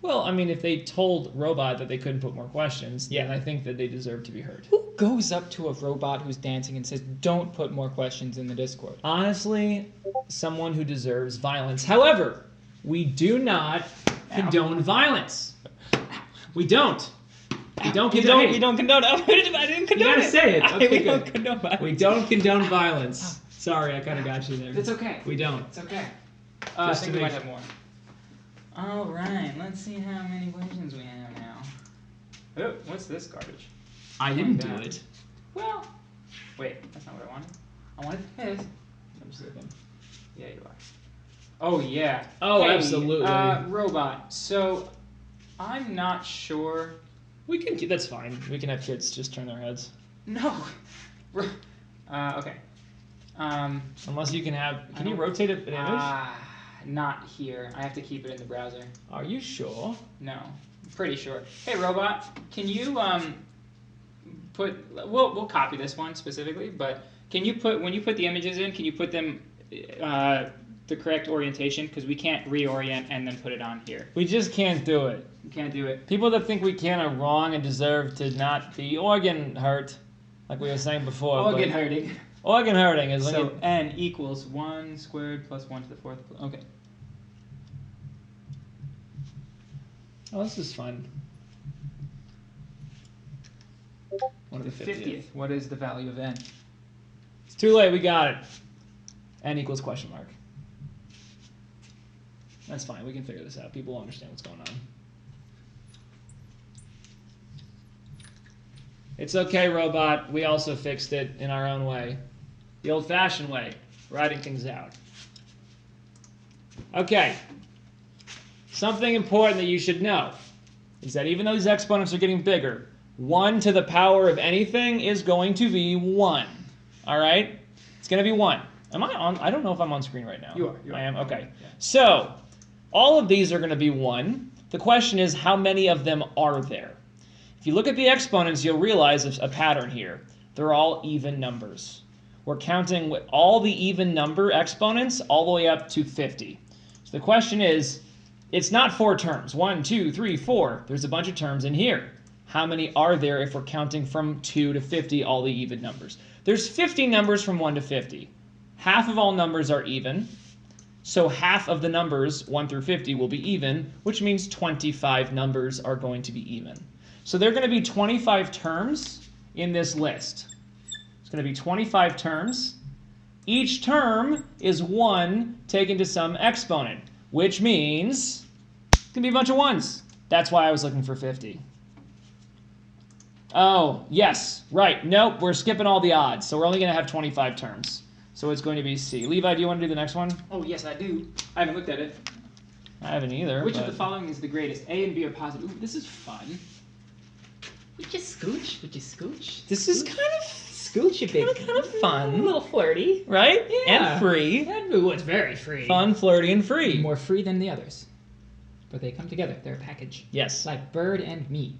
Well, I mean, if they told Robot that they couldn't put more questions, then Yeah. I think that they deserve to be heard. Who goes up to a robot who's dancing and says, "Don't put more questions in the Discord"? Honestly, someone who deserves violence. However, We do not condone violence. We don't. We don't condone. We don't condone. I didn't condone You gotta say it. Okay, we good. don't condone violence. We don't condone violence. Sorry, I kind of got you there. It's okay. We don't. It's okay. Just I to think we make- might have more. All right. Let's see how many questions we have now. Oh, what's this garbage? I didn't do God. it. Well, wait. That's not what I wanted. I wanted this. I'm just looking. Yeah, you are. Oh yeah. Oh, Hey, absolutely. Robot. So, I'm not sure. We can. That's fine. We can have kids just turn their heads. No. Okay. Unless you can have. Can you don't- rotate an image? Not here. I have to keep it in the browser. Are you sure? No, I'm pretty sure. Hey, robot, can you put? We'll copy this one specifically, but can you put when you put the images in? Can you put them the correct orientation? Because we can't reorient and then put it on here. We just can't do it. We can't do it. People that think we can are wrong and deserve to not be organ hurt, like we were saying before. Organ but hurting. Organ hurting is So like n equals 1 squared plus 1 to the 4th. Okay. oh, this is fun. 1 to the 50th. What is the value of n? It's too late. We got it. N equals question mark. That's fine. We can figure this out. People will understand what's going on. It's okay, robot. We also fixed it in our own way. The old-fashioned way, writing things out. Okay. Something important that you should know is that even though these exponents are getting bigger, 1 to the power of anything is going to be 1. All right? It's going to be 1. Am I on? I don't know if I'm on screen right now. You are. I am? Okay. Yeah. So, all of these are going to be 1. The question is, how many of them are there? If you look at the exponents, you'll realize a pattern here. They're all even numbers. We're counting with all the even number exponents all the way up to 50. So the question is, it's not 4 terms. 1, 2, 3, 4. There's a bunch of terms in here. How many are there if we're counting from 2 to 50, all the even numbers? There's 50 numbers from 1 to 50. Half of all numbers are even. So half of the numbers, 1 through 50, will be even, which means 25 numbers are going to be even. So there are going to be 25 terms in this list. It's going to be 25 terms. Each term is 1 taken to some exponent, which means it's going to be a bunch of 1s. That's why I was looking for 50. Oh, yes, right. Nope, we're skipping all the odds. So we're only going to have 25 terms. So it's going to be C. Levi, do you want to do the next one? Oh, yes, I do. I haven't looked at it. I haven't either. Which but... of the following is the greatest? A and B are positive. Ooh, this is fun. Would you scooch? Would you scooch? This is kind of Scooch a bit. kind of fun. A little flirty. Right? Yeah. And free. Ooh, it's very free. Fun, flirty, and free. More free than the others. But they come together. They're a package. Yes. Like bird and me.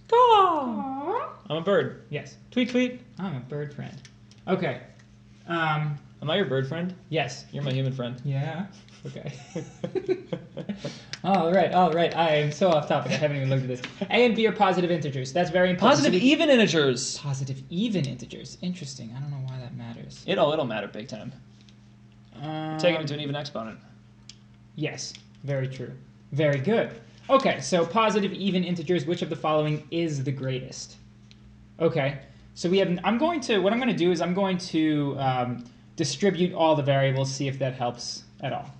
Caw. I'm a bird. Yes. Tweet, tweet. I'm a bird friend. Okay. Am I your bird friend? Yes. You're my human friend. Yeah. Okay. All right. I am so off topic. I haven't even looked at this. A and B are positive integers. That's very important. Positive So we- even integers. Positive even integers. Interesting. I don't know why that matters. It'll matter big time. Taking it to an even exponent. Yes. Very true. Very good. Okay. So positive even integers. Which of the following is the greatest? Okay. So we have. What I'm going to do is I'm going to distribute all the variables. See if that helps at all.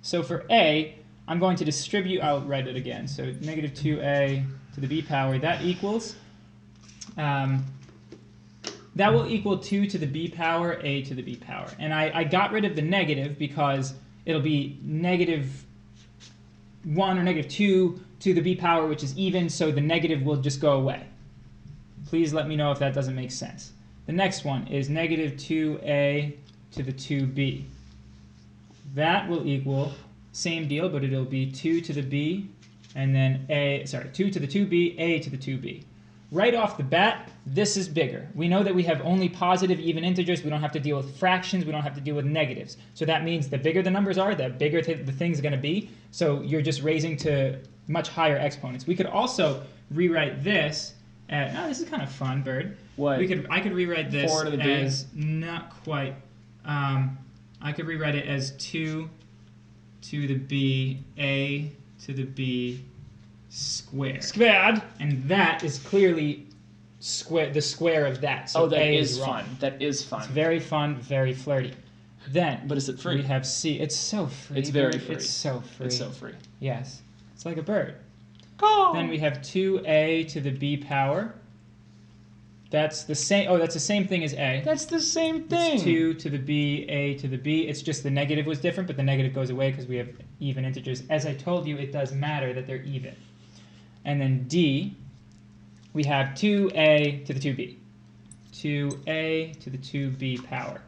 So for A, I'm going to distribute. I'll write it again. So negative 2a to the b power. That equals. That will equal 2 to the b power, a to the b power. And I got rid of the negative because it'll be negative 1 or negative 2 to the b power, which is even, so the negative will just go away. Please let me know if that doesn't make sense. The next one is negative 2a to the 2b. That will equal, same deal, but it'll be 2 to the b, and then 2 to the 2b, a to the 2b. Right off the bat, this is bigger. We know that we have only positive even integers. We don't have to deal with fractions. We don't have to deal with negatives. So that means the bigger the numbers are, the bigger the thing's going to be. So you're just raising to much higher exponents. We could also rewrite this as, this is kind of fun, Bird. What? I could rewrite this 4 to the b? as not quite. I could rewrite it as 2 to the b, a to the b squared. Squared. And that is clearly the square of that. So that a is wrong. fun. That is fun. It's very fun, very flirty. Then, But is it free? we have C. It's so free. It's very Bert. free. It's so free. It's so free. Yes. It's like a bird. Go. Then we have 2a to the b power. That's the same. Oh, that's the same thing as a. That's the same thing. It's 2 to the b, a to the b. It's just the negative was different, but the negative goes away because we have even integers. As I told you, it does matter that they're even. And then d, we have 2a to the 2b. 2a to the 2b power.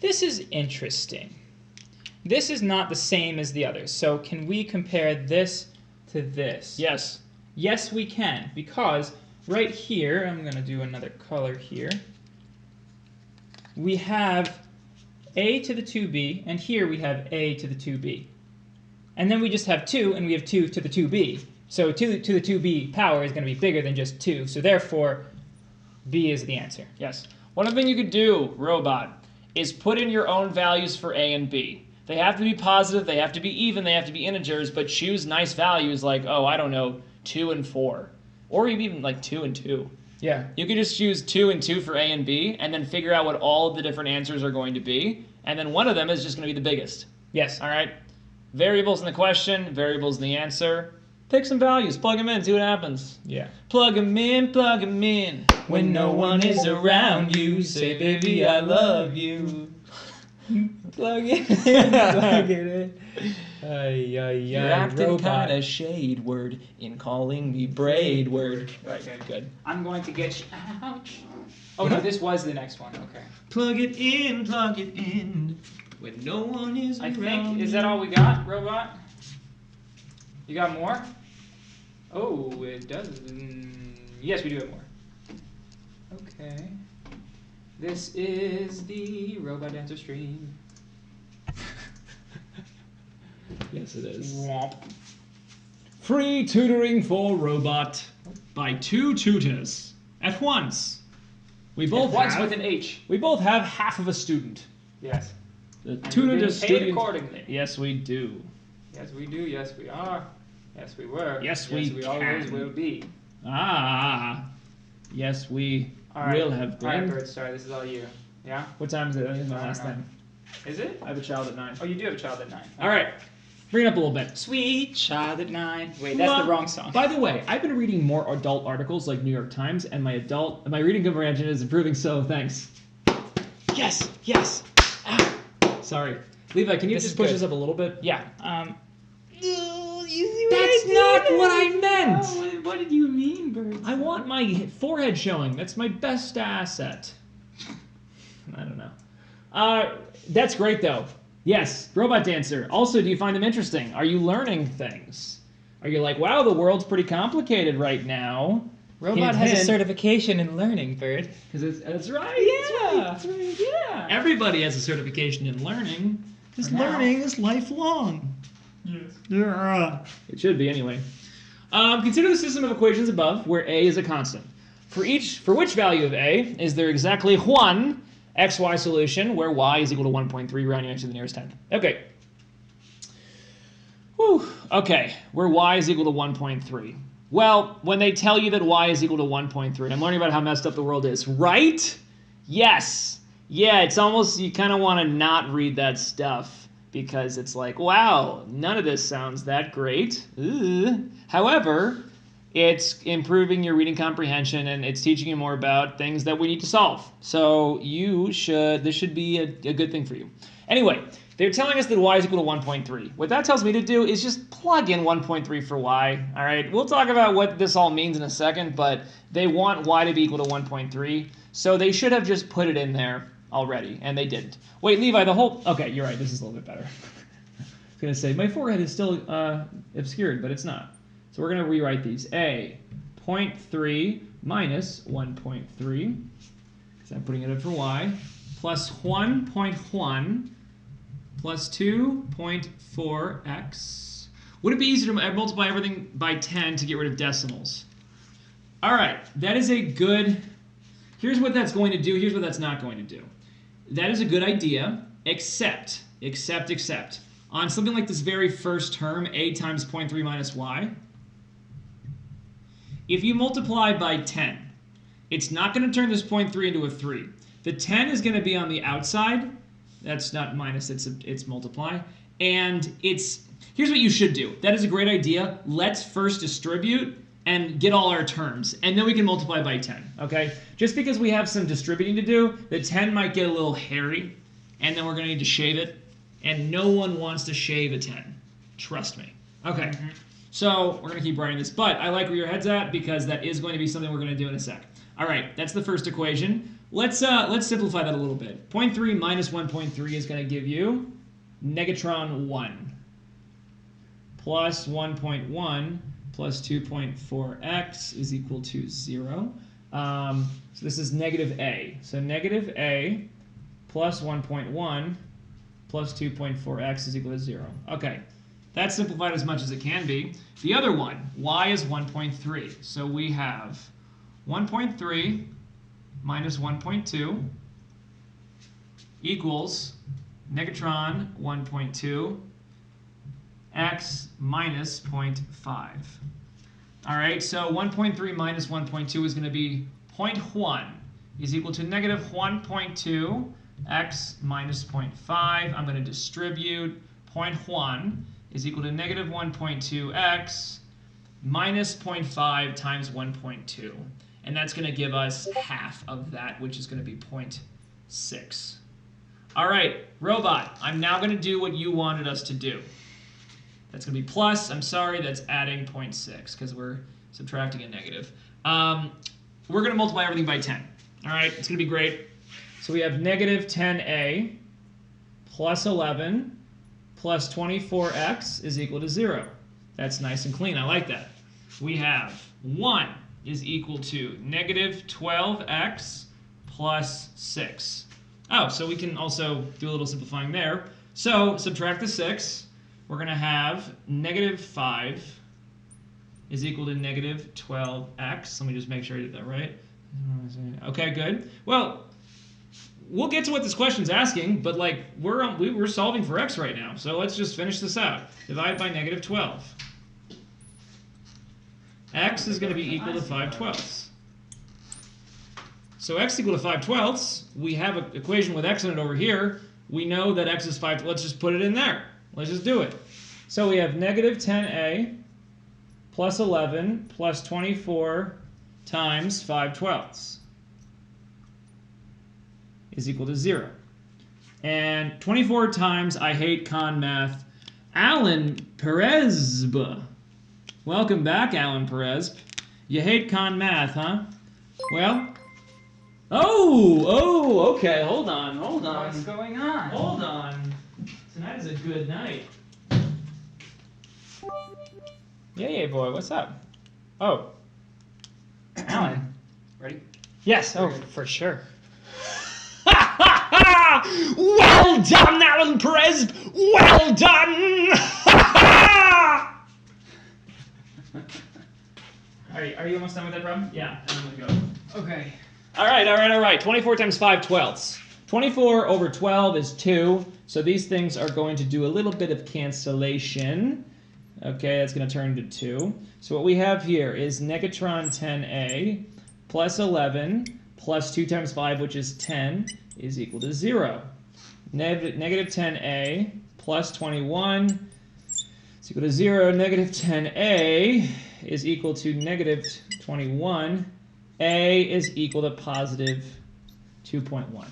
This is interesting. This is not the same as the others. So can we compare this to this? Yes. Yes, we can, because right here, I'm going to do another color here. We have a to the 2b, and here we have a to the 2b. And then we just have 2, and we have 2 to the 2b. So 2 to the 2b power is going to be bigger than just 2. So therefore, b is the answer. Yes. One thing you could do, robot, is put in your own values for a and b. They have to be positive, they have to be even, they have to be integers, but choose nice values like, oh, I don't know, 2 and 4. Or even like 2 and 2. Yeah. You could just choose 2 and 2 for a and b, and then figure out what all of the different answers are going to be, and then one of them is just going to be the biggest. Yes. All right? Variables in the question, variables in the answer. Pick some values, plug them in, see what happens. Yeah. Plug them in, plug them in. When no one is around you, say, baby, I love you. Plug it in, plug it in. Ay, ay, You're ay, acting robot. kind of shade word in calling me braid word. Right, good. I'm going to get you. Ouch. Oh, no, this was the next one. Okay. Plug it in, when no one is I around. think, is that all we got, robot? You got more? Oh, it does. Yes, we do have more. Okay. This is the robot dancer stream. Yes, it is. Womp. Free tutoring for robot by 2 tutors at once. We both Once have. with an H. We both have half of a student. Yes. The And tutor we're being to paid student. accordingly. Yes, we do. Yes, we do. Yes, we are. Yes, we were. Yes, we always can. will be. Ah. Yes, we All right. will have been. All right, Bert, sorry, this is all you. Yeah? What time is it? I think it's my I don't last know. time. Is it? I have a child at 9. Oh, you do have a child at 9. All right. Bring it up a little bit. Sweet child at 9. Wait, that's the wrong song. By the way, I've been reading more adult articles like New York Times, and my reading comprehension is improving, so thanks. Yes, yes. Ah. Sorry. Levi, can you This just is push good. this up a little bit? Yeah. That's not what I meant. Oh, what did you mean, Bert? I want my forehead showing. That's my best asset. I don't know. That's great, though. Yes, Robot Dancer. Also, do you find them interesting? Are you learning things? Are you like, wow, the world's pretty complicated right now? Robot has a certification in learning, Bert. Because that's right. Yeah. That's right. Yeah. Everybody has a certification in learning. Because For now. learning is lifelong. Yes. Yeah. It should be anyway. Consider the system of equations above, where a is a constant. For which value of a is there exactly one xy solution where y is equal to 1.3 rounding to the nearest tenth? Okay. Whew. Okay, where y is equal to 1.3. Well, when they tell you that y is equal to 1.3, I'm learning about how messed up the world is, right? Yes. Yeah, it's almost, you kind of want to not read that stuff because it's like, wow, none of this sounds that great. Ugh. However, it's improving your reading comprehension and it's teaching you more about things that we need to solve. So this should be a good thing for you. Anyway, they're telling us that y is equal to 1.3. What that tells me to do is just plug in 1.3 for y. All right, we'll talk about what this all means in a second, but they want y to be equal to 1.3. So they should have just put it in there already, and they didn't. Wait, Levi, okay, you're right, this is a little bit better. I was going to say, my forehead is still obscured, but it's not. So we're going to rewrite these. A, 0.3 minus 1.3, because I'm putting it in for y, plus 1.1 plus 2.4x. Would it be easier to multiply everything by 10 to get rid of decimals? All right, that is a good... Here's what that's going to do. Here's what that's not going to do. That is a good idea, except. on something like this very first term, a times 0.3 minus y, if you multiply by 10, it's not going to turn this 0.3 into a 3. The 10 is going to be on the outside. That's not minus, it's multiply. And here's what you should do. That is a great idea. Let's first distribute and get all our terms, and then we can multiply by 10, okay? Just because we have some distributing to do, the 10 might get a little hairy, and then we're going to need to shave it, and no one wants to shave a 10. Trust me. Okay, so we're going to keep writing this, but I like where your head's at because that is going to be something we're going to do in a sec. All right, that's the first equation. Let's simplify that a little bit. 0.3 minus 1.3 is going to give you negatron 1 plus 1.1 plus 2.4x is equal to 0. So this is negative a. So negative a plus 1.1 plus 2.4x is equal to 0. Okay, that's simplified as much as it can be. The other one, y is 1.3. So we have 1.3 minus 1.2 equals negatron 1.2 x minus 0.5. All right, so 1.3 minus 1.2 is going to be 0.1 is equal to negative 1.2 x minus 0.5. I'm going to distribute 0.1 is equal to negative 1.2 x minus 0.5 times 1.2. And that's going to give us half of that, which is going to be 0.6. All right, robot, I'm now going to do what you wanted us to do. That's going to be plus. I'm sorry, that's adding 0.6 because we're subtracting a negative. We're going to multiply everything by 10. All right, it's going to be great. So we have negative 10a plus 11 plus 24x is equal to 0. That's nice and clean. I like that. We have 1 is equal to negative 12x plus 6. Oh, so we can also do a little simplifying there. So subtract the 6. We're going to have negative 5 is equal to negative 12x. Let me just make sure I did that right. Okay, good. Well, we'll get to what this question's asking, but like we're solving for x right now. So let's just finish this out. Divide by negative 12. X is going to be equal to 5/12. So x equal to 5/12. We have an equation with x in it over here. We know that x is 5. Let's just put it in there. Let's just do it. So we have negative 10a plus 11 plus 24 times 5/12 is equal to 0. And 24 times, I hate con math, Alan Perez. Welcome back, Alan Perez. You hate con math, huh? Well, okay, hold on. What's going on? Hold on. Tonight is a good night. Yeah, boy, what's up? Oh. Alan. Ready? Yes, oh, for sure. Well done, Alan Perez! Well done! Are you almost done with that problem? Yeah, I'm gonna go. Okay. All right. 24 times 5/12. 24 over 12 is 2, so these things are going to do a little bit of cancellation. Okay, that's going to turn into 2. So what we have here is negatron 10a plus 11 plus 2 times 5, which is 10, is equal to 0. Negative 10a plus 21 is equal to 0. Negative 10a is equal to negative 21. A is equal to positive 2.1.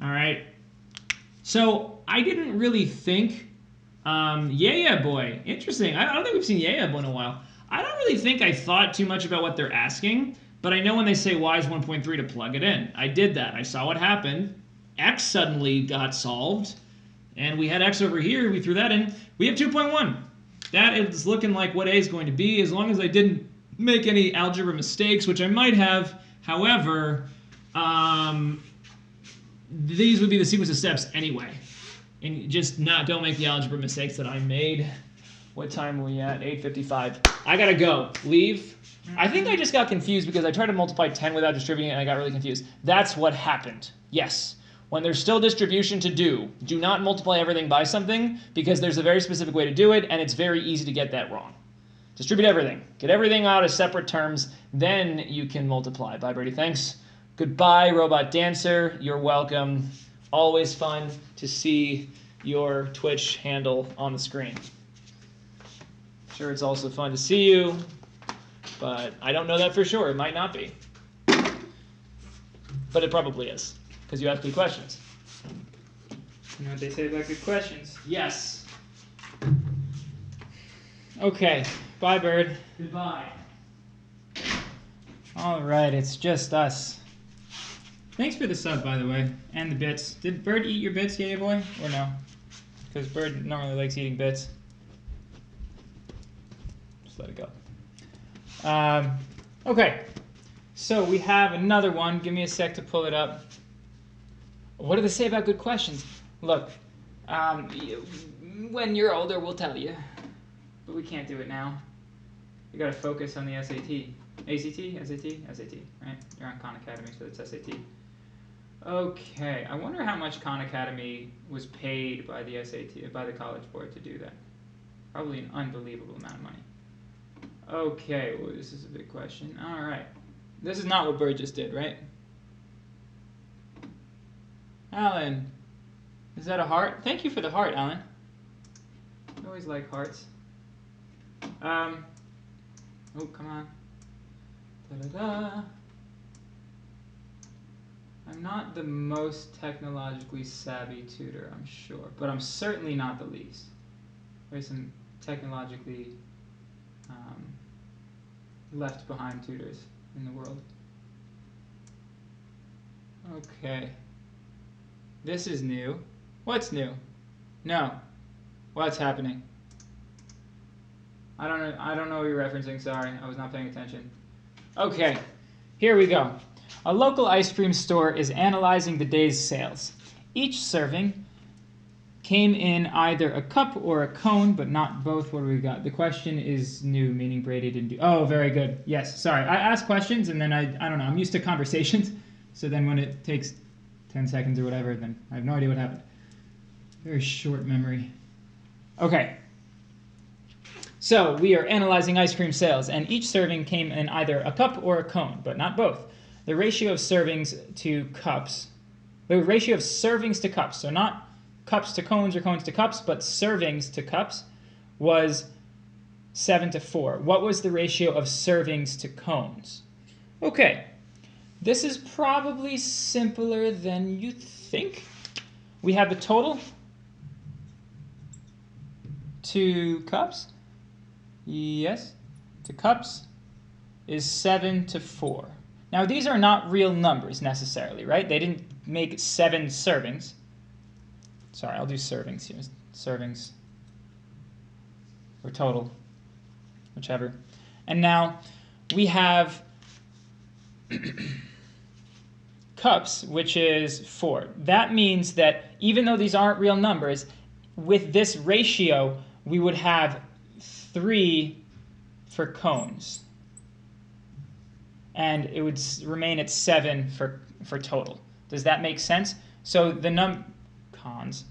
All right. So I didn't really think, yeah, boy. Interesting. I don't think we've seen yeah, boy in a while. I don't really think I thought too much about what they're asking, but I know when they say y is 1.3 to plug it in. I did that. I saw what happened. X suddenly got solved, and we had x over here. We threw that in. We have 2.1. That is looking like what A is going to be, as long as I didn't make any algebra mistakes, which I might have. However, these would be the sequence of steps anyway. And just don't make the algebra mistakes that I made. What time are we at? 8:55. I gotta go. Leave. I think I just got confused because I tried to multiply 10 without distributing it and I got really confused. That's what happened. Yes. When there's still distribution to do not multiply everything by something because there's a very specific way to do it, and it's very easy to get that wrong. Distribute everything. Get everything out as separate terms. Then you can multiply. Bye, Birdie. Thanks. Goodbye, Robot Dancer. You're welcome. Always fun to see your Twitch handle on the screen. Sure, it's also fun to see you, but I don't know that for sure. It might not be. But it probably is, because you ask me questions. You know what they say about good questions? Yes. Okay. Bye, Bird. Goodbye. All right, it's just us. Thanks for the sub, by the way, and the bits. Did Bird eat your bits, yay boy, or no? Because Bird normally likes eating bits. Just let it go. Okay, so we have another one. Give me a sec to pull it up. What do they say about good questions? Look, when you're older, we'll tell you. But we can't do it now. You gotta focus on the SAT. ACT? SAT? SAT, right? You're on Khan Academy, so it's SAT. Okay, I wonder how much Khan Academy was paid by the SAT, by the College Board to do that. Probably an unbelievable amount of money. Okay, well, this is a big question. All right. This is not what Bird just did, right? Alan, is that a heart? Thank you for the heart, Alan. I always like hearts. Oh, come on. Da-da-da. I'm not the most technologically savvy tutor, I'm sure, but I'm certainly not the least. There's some technologically left behind tutors in the world. Okay. This is new. What's new? No. What's happening? I don't know what you're referencing, sorry. I was not paying attention. Okay. Here we go. A local ice cream store is analyzing the day's sales. Each serving came in either a cup or a cone, but not both. What do we got? The question is new, meaning Brady didn't do. Oh, very good. Yes, sorry. I ask questions and then I don't know. I'm used to conversations. So then when it takes 10 seconds or whatever, then I have no idea what happened. Very short memory. Okay. So we are analyzing ice cream sales, and each serving came in either a cup or a cone, but not both. The ratio of servings to cups, so not cups to cones or cones to cups, but servings to cups, was 7-4. What was the ratio of servings to cones? Okay, this is probably simpler than you think. We have the total to cups. Yes, to cups is 7-4. Now these are not real numbers necessarily, right? They didn't make 7 servings. Sorry, I'll do servings here. Servings or total, whichever. And now we have cups, which is 4. That means that even though these aren't real numbers, with this ratio, we would have 3 for cones. And it would remain at 7 for total. Does that make sense? So the cones,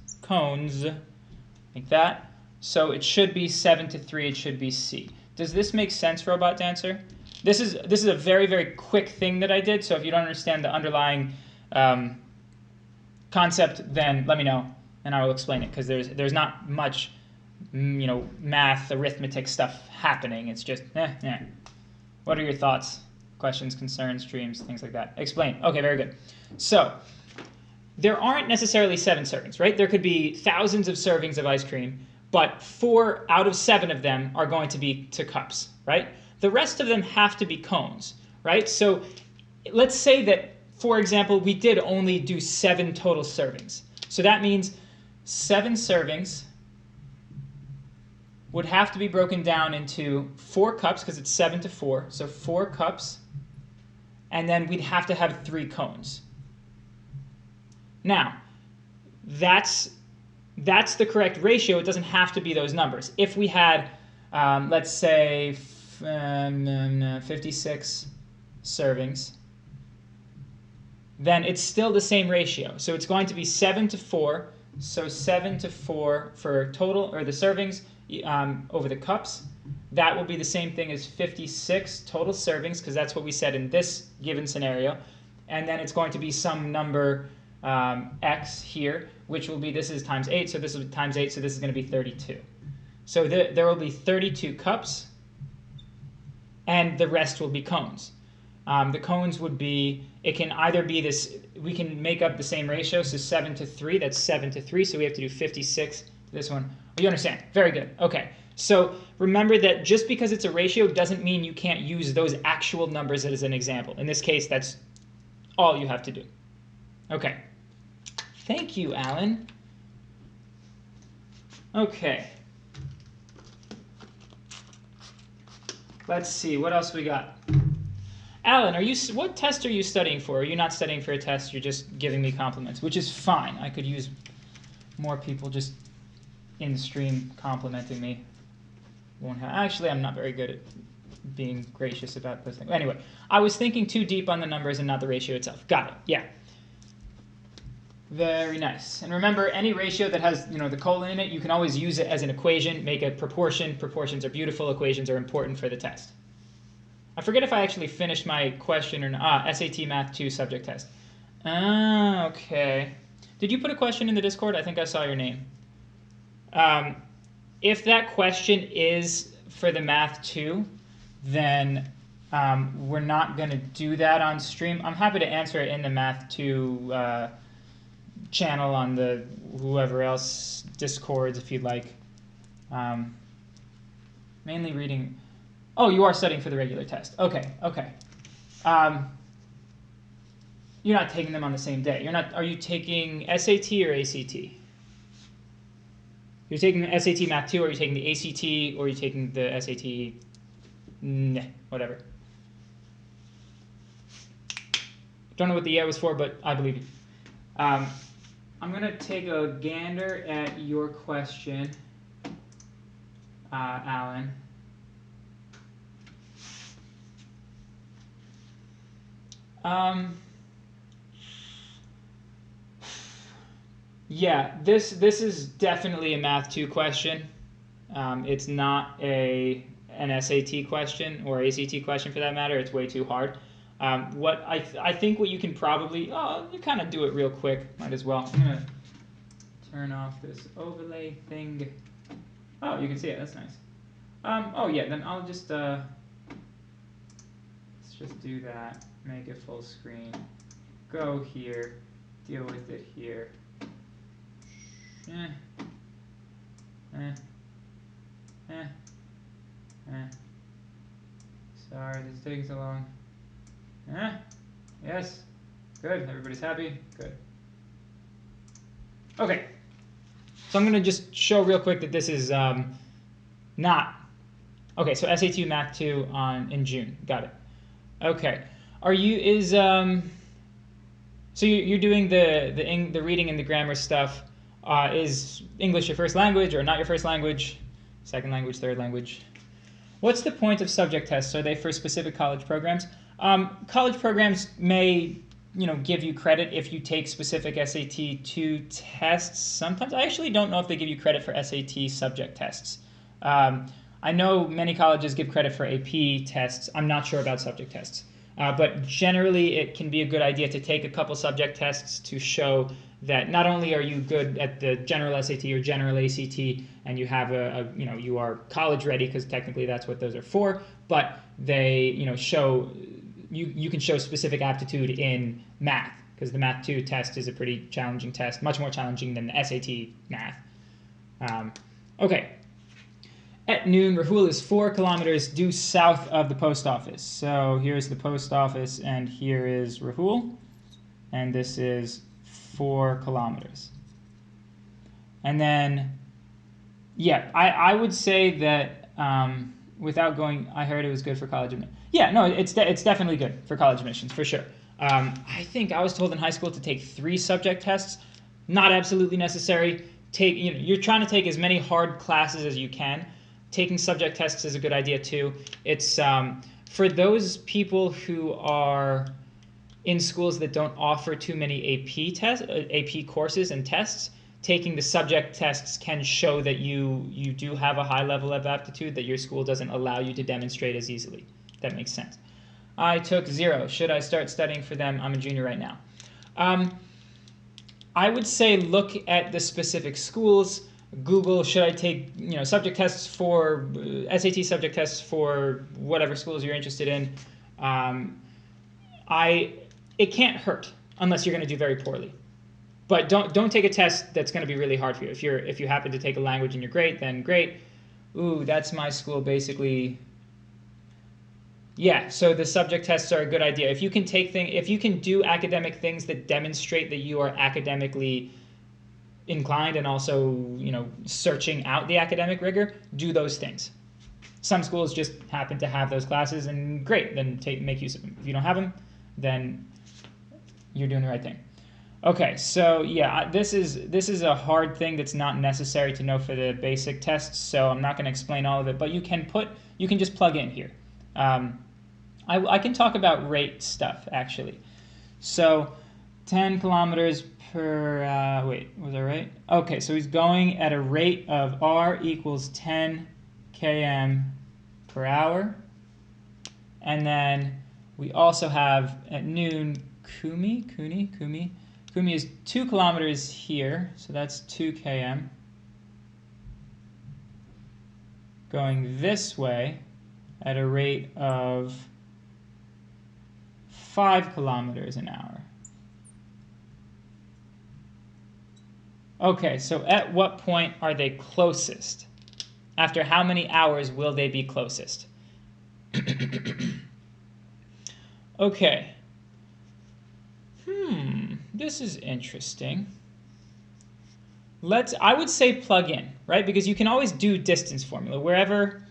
like that. So it should be 7-3, it should be C. Does this make sense, Robot Dancer? This is a very, very quick thing that I did, so if you don't understand the underlying concept, then let me know, and I will explain it, because there's not much math, arithmetic stuff happening. It's just, What are your thoughts, questions, concerns, dreams, things like that? Explain. Okay, very good. So there aren't necessarily 7 servings, right? There could be thousands of servings of ice cream, but 4 out of 7 of them are going to be to cups, right? The rest of them have to be cones, right? So let's say that, for example, we did only do 7 total servings. So that means 7 servings would have to be broken down into 4 cups, because it's 7-4, so 4 cups, and then we'd have to have 3 cones. Now, that's the correct ratio. It doesn't have to be those numbers. If we had, let's say, 56 servings, then it's still the same ratio. So it's going to be 7 to 4. So 7 to 4 for total, or the servings over the cups. That will be the same thing as 56 total servings, because that's what we said in this given scenario. And then it's going to be some number x here, which will be, this is times 8, so this will be times 8, so this is going to be 32. So there will be 32 cups, and the rest will be cones. The cones would be, it can either be this, we can make up the same ratio, so 7 to 3, that's 7 to 3, so we have to do 56 to this one. Oh, you understand? Very good. Okay. So remember that just because it's a ratio doesn't mean you can't use those actual numbers as an example. In this case, that's all you have to do. Okay. Thank you, Alan. Okay. Let's see, what else we got? Alan, what test are you studying for? Are you not studying for a test? You're just giving me compliments, which is fine. I could use more people just in the stream complimenting me. Actually, I'm not very good at being gracious about those things. Anyway, I was thinking too deep on the numbers and not the ratio itself. Got it. Yeah. Very nice. And remember, any ratio that has the colon in it, you can always use it as an equation, make a proportion. Proportions are beautiful. Equations are important for the test. I forget if I actually finished my question or not. SAT Math 2 subject test. Okay. Did you put a question in the Discord? I think I saw your name. If that question is for the Math 2, then we're not going to do that on stream. I'm happy to answer it in the Math 2 channel on the whoever else Discords if you'd like. Mainly reading. Oh, you are studying for the regular test. Okay, okay. You're not taking them on the same day. You're not. Are you taking SAT or ACT? You're taking the SAT Math 2, or are you taking the ACT, or are you taking the SAT? Nah, whatever. Don't know what the yeah was for, but I believe you. I'm going to take a gander at your question, Alan. Yeah, this is definitely a Math 2 question. It's not an SAT question or ACT question for that matter. It's way too hard. What I think what you can probably you kind of do it real quick. Might as well. I'm gonna turn off this overlay thing. Oh, you can see it. That's nice. Oh yeah, then I'll just let's just do that. Make it full screen. Go here. Deal with it here. Sorry, this is taking so long. Yes. Good. Everybody's happy. Good. Okay. So I'm going to just show real quick that this is not. Okay, so SAT Math 2 in June. Got it. Okay. Are you so you're doing the reading and the grammar stuff. Is English your first language or not your first language? Second language, third language? What's the point of subject tests? Are they for specific college programs? College programs may, give you credit if you take specific SAT 2 tests. Sometimes I actually don't know if they give you credit for SAT subject tests. I know many colleges give credit for AP tests. I'm not sure about subject tests. But generally, it can be a good idea to take a couple subject tests to show that not only are you good at the general SAT or general ACT, and you have you are college ready because technically that's what those are for, but they show you can show specific aptitude in math because the Math 2 test is a pretty challenging test, much more challenging than the SAT math. Okay. At noon, Rahul is 4 kilometers due south of the post office. So here's the post office, and here is Rahul, and this is 4 kilometers. And then, yeah, I would say that without going, I heard it was good for college admissions. Yeah, no, it's definitely good for college admissions, for sure. I think I was told in high school to take 3 subject tests. Not absolutely necessary. You're trying to take as many hard classes as you can. Taking subject tests is a good idea too. It's for those people who are in schools that don't offer too many AP courses and tests, taking the subject tests can show that you do have a high level of aptitude that your school doesn't allow you to demonstrate as easily. That makes sense. I took 0. Should I start studying for them? I'm a junior right now. I would say look at the specific schools. Google, should I take subject tests for SAT subject tests for whatever schools you're interested in. It can't hurt unless you're going to do very poorly. But don't take a test that's going to be really hard for you. If you happen to take a language and you're great, then great. Ooh, that's my school basically. Yeah, so the subject tests are a good idea. If you can do academic things that demonstrate that you are academically inclined and also, searching out the academic rigor, do those things. Some schools just happen to have those classes, and great, then make use of them. If you don't have them, then you're doing the right thing. Okay, so yeah, this is a hard thing that's not necessary to know for the basic tests, so I'm not going to explain all of it, but you can just plug in here. I can talk about rate stuff, actually. So 10 kilometers per, wait, was I right? Okay, so he's going at a rate of r equals 10 km per hour. And then we also have at noon Kumi is 2 kilometers here, so that's 2 km. Going this way at a rate of 5 kilometers an hour. Okay, so at what point are they closest? After how many hours will they be closest? Okay. This is interesting. I would say plug in, right? Because you can always do distance formula. Wherever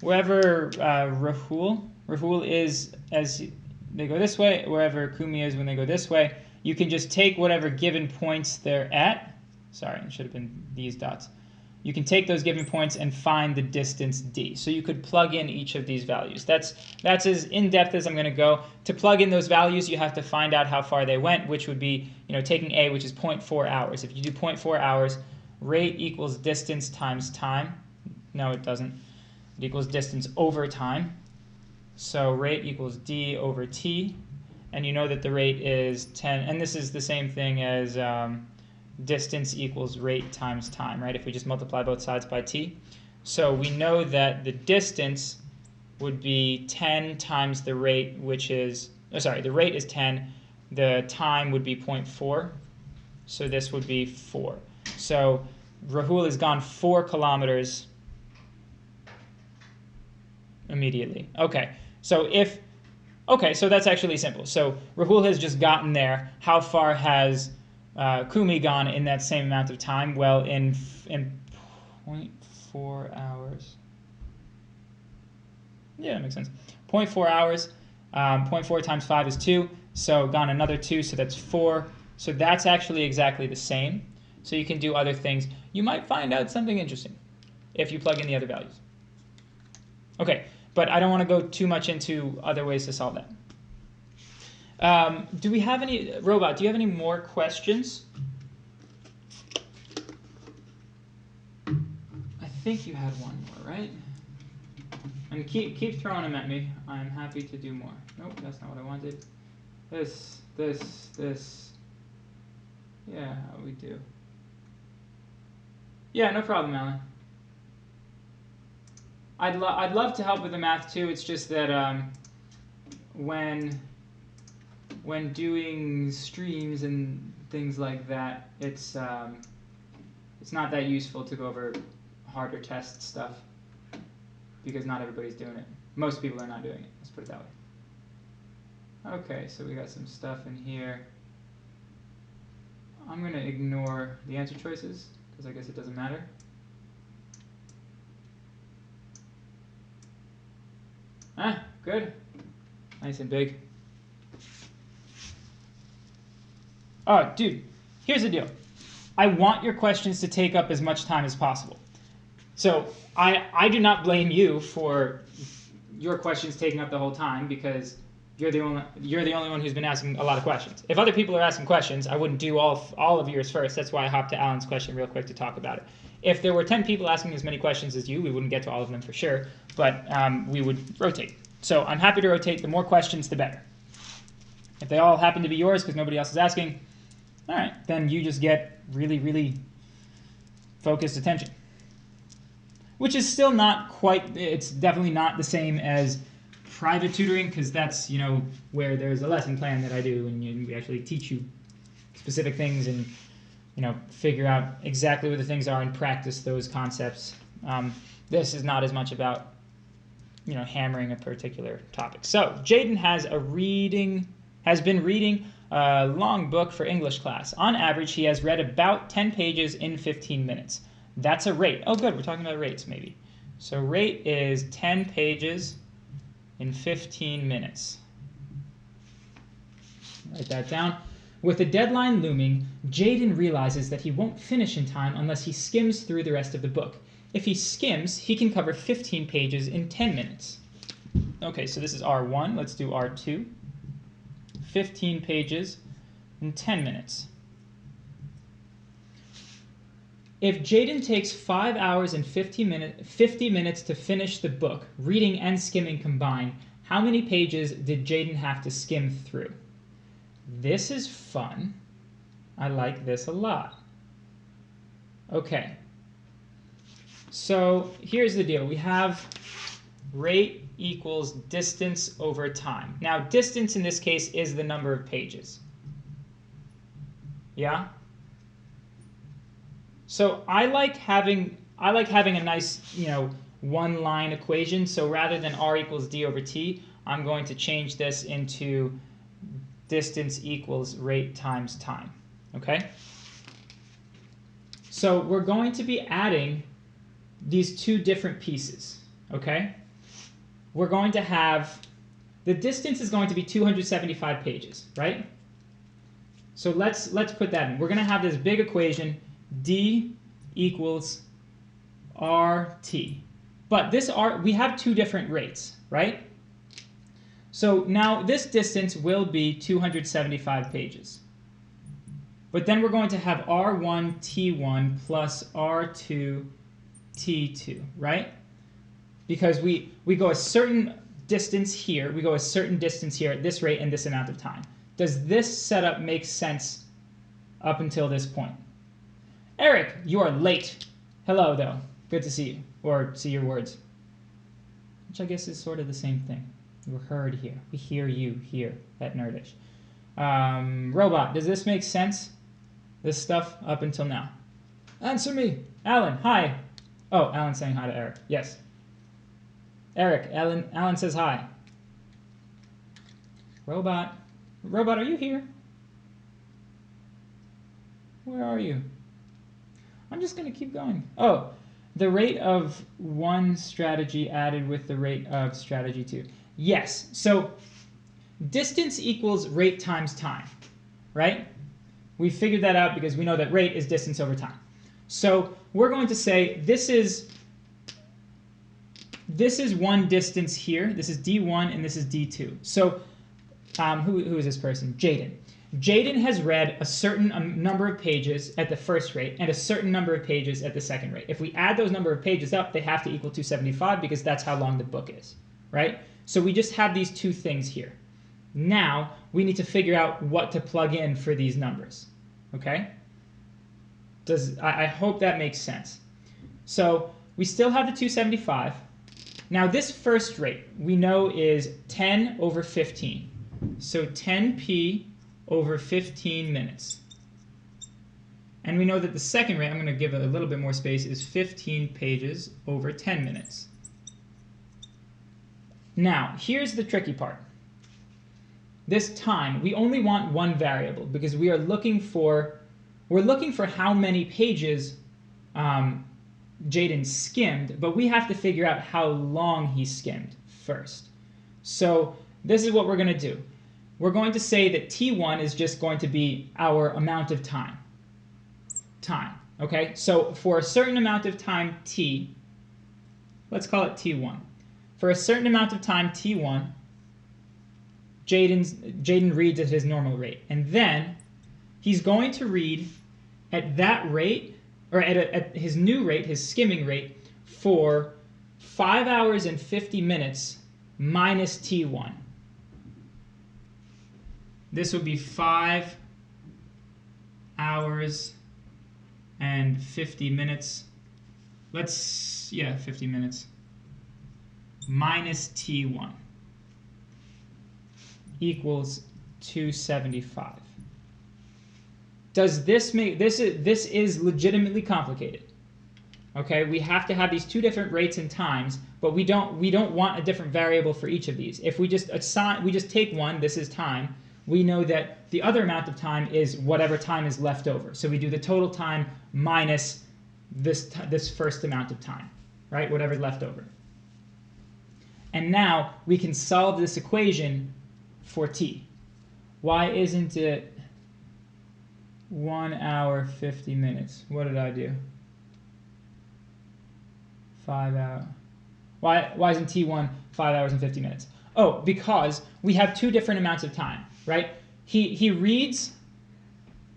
Rahul is as they go this way, wherever Kumi is when they go this way, you can just take whatever given points they're at. Sorry, it should have been these dots. You can take those given points and find the distance d. So you could plug in each of these values. That's as in-depth as I'm going to go. To plug in those values, you have to find out how far they went, which would be, taking a, which is 0.4 hours. If you do 0.4 hours, rate equals distance times time. No, it doesn't. It equals distance over time. So rate equals d over t. And you know that the rate is 10. And this is the same thing as distance equals rate times time, right? If we just multiply both sides by t. So we know that the distance would be 10 times the rate, which is, the rate is 10. The time would be 0.4. So this would be 4. So Rahul has gone 4 kilometers immediately. Okay, so so that's actually simple. So Rahul has just gotten there. How far has Kumi gone in that same amount of time? Well, in 0.4 hours. Yeah, that makes sense. 0.4 hours. 0.4 times 5 is 2. So gone another 2, so that's 4. So that's actually exactly the same. So you can do other things. You might find out something interesting if you plug in the other values. Okay, but I don't want to go too much into other ways to solve that. Do we have any, Robot, do you have any more questions? I think you had one more, right? And keep throwing them at me. I'm happy to do more. Nope, that's not what I wanted. This. Yeah, we do. Yeah, no problem, Alan. I'd love to help with the math too. It's just that when doing streams and things like that, it's not that useful to go over harder test stuff because not everybody's doing it. Most people are not doing it. Let's put it that way. Okay, so we got some stuff in here. I'm going to ignore the answer choices because I guess it doesn't matter. Ah, good. Nice and big. Oh, dude, here's the deal. I want your questions to take up as much time as possible. So I do not blame you for your questions taking up the whole time because you're the only one who's been asking a lot of questions. If other people are asking questions, I wouldn't do all of yours first. That's why I hopped to Alan's question real quick to talk about it. If there were 10 people asking as many questions as you, we wouldn't get to all of them for sure, but we would rotate. So I'm happy to rotate. The more questions, the better. If they all happen to be yours because nobody else is asking, all right, then you just get really, really focused attention. Which is still not quite, it's definitely not the same as private tutoring, because that's, you know, where there's a lesson plan that I do and we actually teach you specific things and, you know, figure out exactly what the things are and practice those concepts. This is not as much about, you know, hammering a particular topic. So Jaden has been reading a long book for English class. On average, he has read about 10 pages in 15 minutes. That's a rate. Oh, good. We're talking about rates, maybe. So rate is 10 pages in 15 minutes. Write that down. With the deadline looming, Jaden realizes that he won't finish in time unless he skims through the rest of the book. If he skims, he can cover 15 pages in 10 minutes. Okay, so this is R1. Let's do R2. 15 pages in 10 minutes. If Jaden takes 5 hours and 50 minutes to finish the book, reading and skimming combined, how many pages did Jaden have to skim through? This is fun. I like this a lot. Okay. So here's the deal. We have rate equals distance over time. Now, distance in this case is the number of pages. Yeah? So I like having a nice, you know, one-line equation. So rather than r equals d over t, I'm going to change this into distance equals rate times time. Okay? So we're going to be adding these two different pieces. Okay? We're going to have, the distance is going to be 275 pages, right? So let's put that in. We're going to have this big equation, d equals rt. But this we have two different rates, right? So now this distance will be 275 pages. But then we're going to have r1 t1 plus r2 t2, right? Because we go a certain distance here, we go a certain distance here at this rate and this amount of time. Does this setup make sense up until this point? Eric, you are late. Hello, though. Good to see you, or see your words. Which I guess is sort of the same thing. We're heard here. We hear you here at Nerdish. Robot, does this make sense? This stuff up until now? Answer me. Alan, hi. Oh, Alan's saying hi to Eric. Yes. Eric, Alan says hi. Robot. Robot, are you here? Where are you? I'm just going to keep going. Oh, the rate of one strategy added with the rate of strategy 2. Yes, so distance equals rate times time, right? We figured that out because we know that rate is distance over time. So we're going to say this is one distance here. This is d1 and this is d2. So who is this person? Jaden. Jaden has read a certain number of pages at the first rate and a certain number of pages at the second rate. If we add those number of pages up, they have to equal 275 because that's how long the book is, right? So we just have these two things here. Now we need to figure out what to plug in for these numbers, okay? I hope that makes sense. So we still have the 275. Now this first rate we know is 10 over 15. So 10p over 15 minutes. And we know that the second rate, I'm going to give it a little bit more space, is 15 pages over 10 minutes. Now, here's the tricky part. This time, we only want one variable because we are looking for how many pages Jaden skimmed, but we have to figure out how long he skimmed first. So this is what we're going to do. We're going to say that t1 is just going to be our amount of time. Okay? So for a certain amount of time t, let's call it t1. For a certain amount of time t1, Jaden reads at his normal rate. And then he's going to read at that rate, or at his new rate, his skimming rate, for 5 hours and 50 minutes minus T1. This would be 5 hours and 50 minutes. 50 minutes minus T1 equals 275. Does this make this is legitimately complicated? Okay, we have to have these two different rates and times, but we don't want a different variable for each of these. If we just take one, this is time, we know that the other amount of time is whatever time is left over. So we do the total time minus this first amount of time, right? Whatever's left over. And now we can solve this equation for t. Why isn't it 1 hour 50 minutes? What did I do? 5 hours. Why isn't t1 5 hours and 50 minutes? Oh, because we have two different amounts of time, right? He reads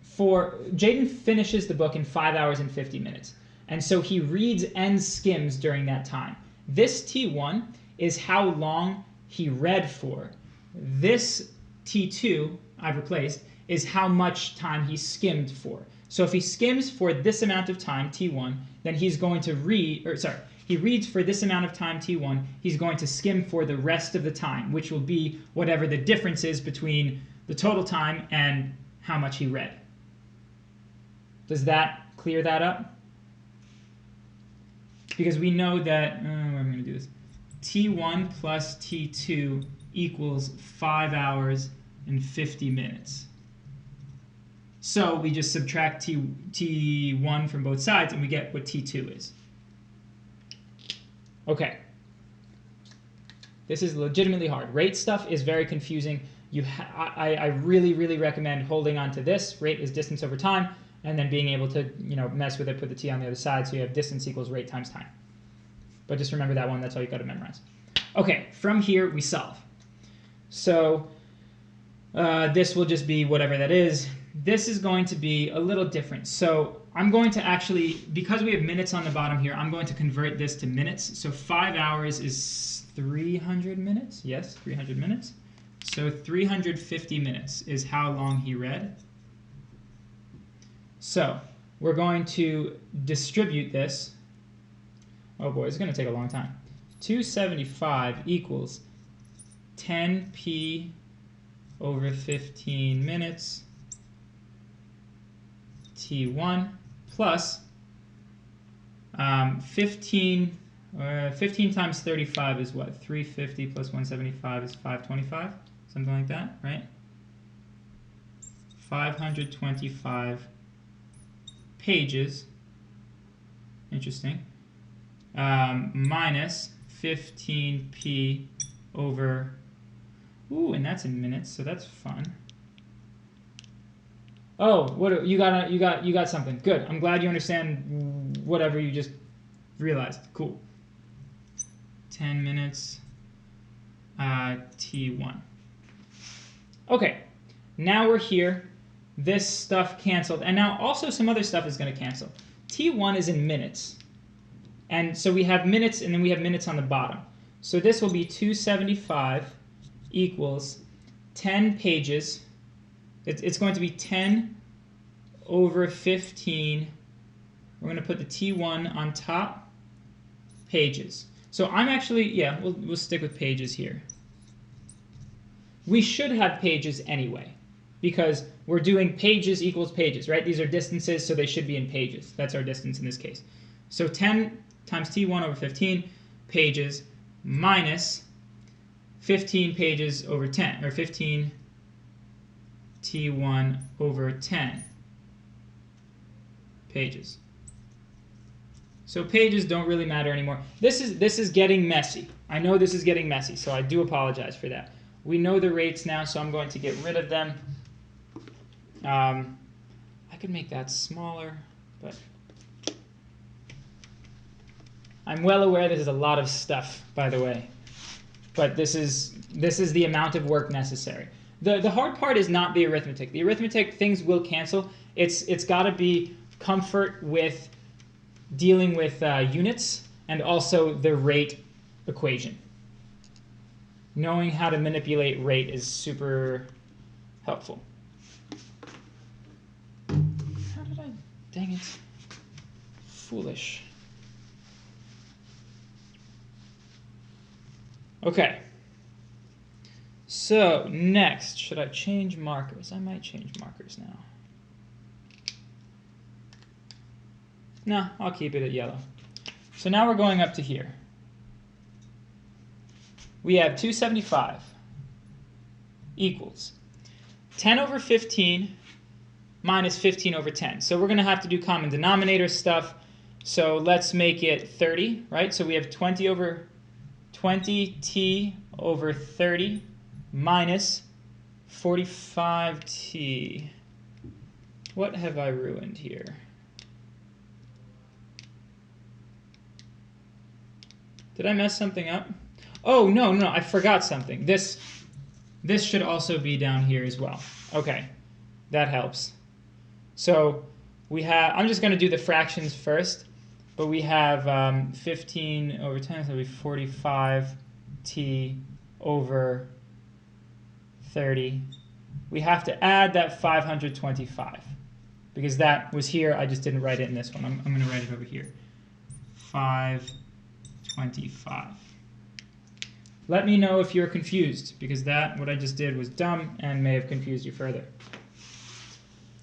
for, Jaden finishes the book in 5 hours and 50 minutes. And so he reads and skims during that time. This T1 is how long he read for. This T2 I've replaced is how much time he skimmed for. So if he skims for this amount of time, T1, then he's going to he reads for this amount of time, T1, he's going to skim for the rest of the time, which will be whatever the difference is between the total time and how much he read. Does that clear that up? Because we know that, where am I going to do this? T1 plus T2 equals 5 hours and 50 minutes. So we just subtract T1 from both sides and we get what T2 is. Okay. This is legitimately hard. Rate stuff is very confusing. I really, really recommend holding on to this. Rate is distance over time, and then being able to mess with it, put the t on the other side, so you have distance equals rate times time. But just remember that one. That's all you got to memorize. Okay, from here we solve. So this will just be whatever that is. This is going to be a little different. So I'm going to actually, because we have minutes on the bottom here, I'm going to convert this to minutes. So 5 hours is 300 minutes. Yes, 300 minutes. So 350 minutes is how long he read. So we're going to distribute this. Oh boy, it's going to take a long time. 275 equals 10p over 15 minutes T1 plus 15 times 35 is what? 350 plus 175 is 525, something like that, right? 525 pages, interesting, minus 15p over, and that's in minutes, so that's fun. Oh, what you got something. Good. I'm glad you understand whatever you just realized. Cool. 10 minutes T1. Okay. Now we're here. This stuff canceled, and now also some other stuff is going to cancel. T1 is in minutes. And so we have minutes, and then we have minutes on the bottom. So this will be 275 equals 10 pages. It's going to be 10 over 15. We're going to put the T1 on top, pages. So I'm actually, yeah, we'll stick with pages here. We should have pages anyway, because we're doing pages equals pages, right? These are distances, so they should be in pages. That's our distance in this case. So 10 times T1 over 15 pages minus 15 pages over 10, or 15 T1 over 10 pages. So pages don't really matter anymore. This is getting messy. I know this is getting messy, so I do apologize for that. We know the rates now, so I'm going to get rid of them. I could make that smaller, but I'm well aware this is a lot of stuff, by the way. But this is This is the amount of work necessary. The hard part is not the arithmetic. The arithmetic, things will cancel. It's got to be comfort with dealing with units and also the rate equation. Knowing how to manipulate rate is super helpful. How did I... Dang it. Foolish. Okay. So, next, should I change markers? I might change markers now. No, I'll keep it at yellow. So now we're going up to here. We have 275 equals 10 over 15 minus 15 over 10. So we're going to have to do common denominator stuff. So let's make it 30, right? So we have 20 over 20t over 30 minus 45t. What have I ruined here? Did I mess something up? Oh, no, I forgot something. This should also be down here as well. Okay, that helps. So we have, I'm just going to do the fractions first, but we have 15 over 10, so it'll be 45t over 30. We have to add that 525 because that was here. I just didn't write it in this one. I'm going to write it over here. 525. Let me know if you're confused because what I just did was dumb and may have confused you further.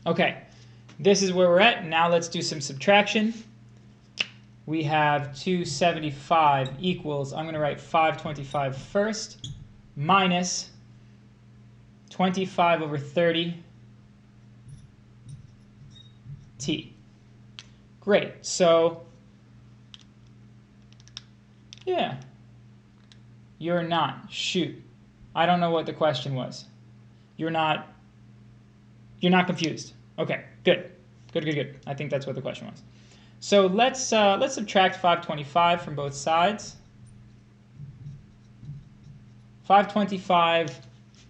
Okay, this is where we're at. Now let's do some subtraction. We have 275 equals, I'm going to write 525 first, minus 25 over 30 t. Great, so yeah. You're not. Shoot. I don't know what the question was. You're not confused. Okay, good. Good. I think that's what the question was. So let's subtract 525 from both sides. 525,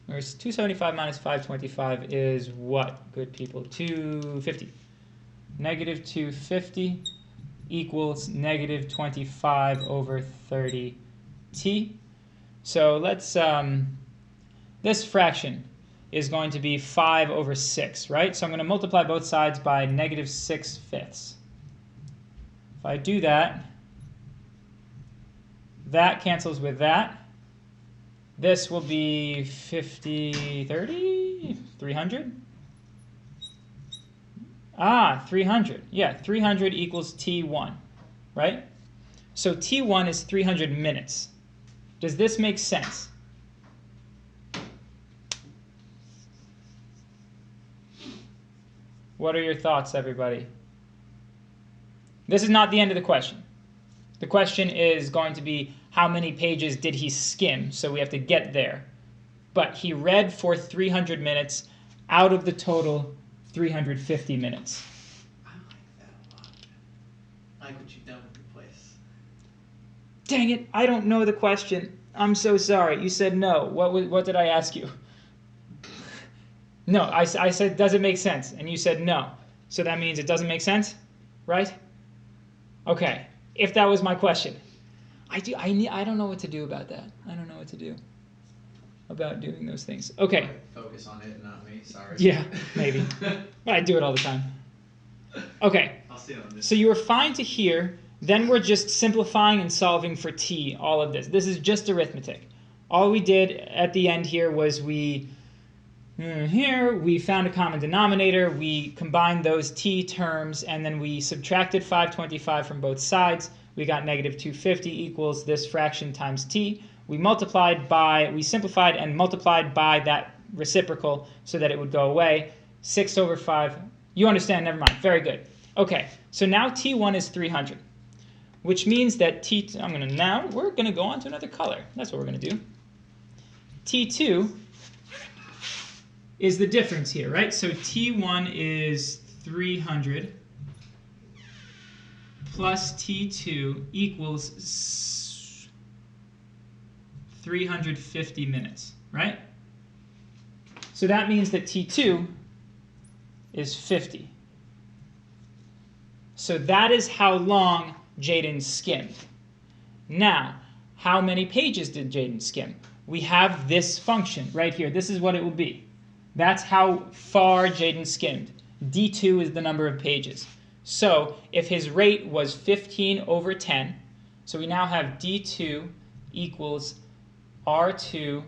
there's 275 minus 525 is what, good people? 250. Negative 250 equals negative 25 over 30t. So let's, this fraction is going to be 5 over 6, right? So I'm going to multiply both sides by negative 6/5. If I do that, that cancels with that. This will be 50, 30, 300? 300. Yeah, 300 equals T1, right? So T1 is 300 minutes. Does this make sense? What are your thoughts, everybody? This is not the end of the question. The question is going to be how many pages did he skim, so we have to get there. But he read for 300 minutes out of the total 350 minutes. I like that a lot. I like what you've done with the place. Dang it, I don't know the question. I'm so sorry. You said no. What did I ask you? No, I said, does it make sense? And you said no. So that means it doesn't make sense, right? Okay, if that was my question. I don't know what to do about that. I don't know what to do about doing those things. Okay. Focus on it, not me. Sorry. Yeah, maybe. But I do it all the time. Okay. I'll see on this. So you were fine to here. Then we're just simplifying and solving for t, all of this. This is just arithmetic. All we did at the end here was we found a common denominator, we combined those t terms, and then we subtracted 525 from both sides. We got negative 250 equals this fraction times t. We simplified and multiplied by that reciprocal so that it would go away. 6 over 5. You understand, never mind. Very good. Okay, so now t1 is 300. Which means that we're going to go on to another color. That's what we're going to do. T2 is the difference here, right? So T1 is 300 plus T2 equals 350 minutes, right? So that means that T2 is 50. So that is how long Jaden skimmed. Now, how many pages did Jaden skim? We have this function right here. This is what it will be. That's how far Jaden skimmed. D2 is the number of pages. So if his rate was 15 over 10, so we now have D2 equals R2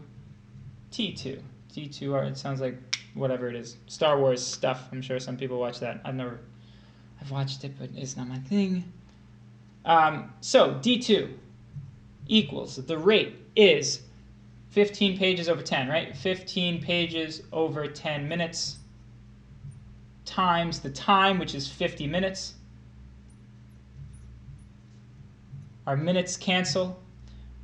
T2. D2R, it sounds like whatever it is. Star Wars stuff. I'm sure some people watch that. I've watched it, but it's not my thing. So D2 equals, the rate is 15 pages over 10, right? 15 pages over 10 minutes times the time, which is 50 minutes. Our minutes cancel.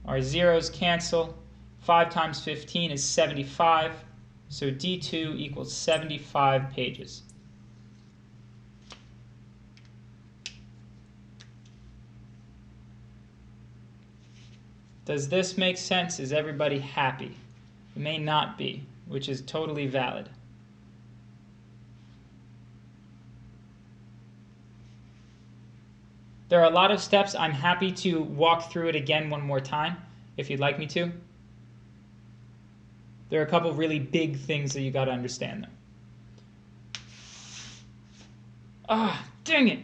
Our zeros cancel. 5 times 15 is 75. So D2 equals 75 pages. Does this make sense? Is everybody happy? It may not be, which is totally valid. There are a lot of steps. I'm happy to walk through it again one more time, if you'd like me to. There are a couple really big things that you got to understand, though. Ah, dang it.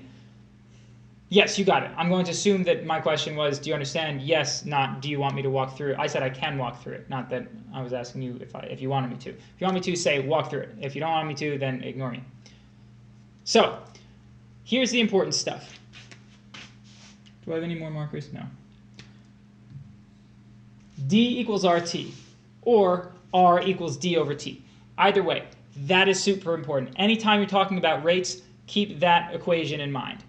Yes, you got it. I'm going to assume that my question was, do you understand? Yes, not, do you want me to walk through it? I said I can walk through it, not that I was asking you if you wanted me to. If you want me to, say walk through it. If you don't want me to, then ignore me. So, here's the important stuff. Do I have any more markers? No. D equals RT, or R equals D over T. Either way, that is super important. Anytime you're talking about rates, keep that equation in mind.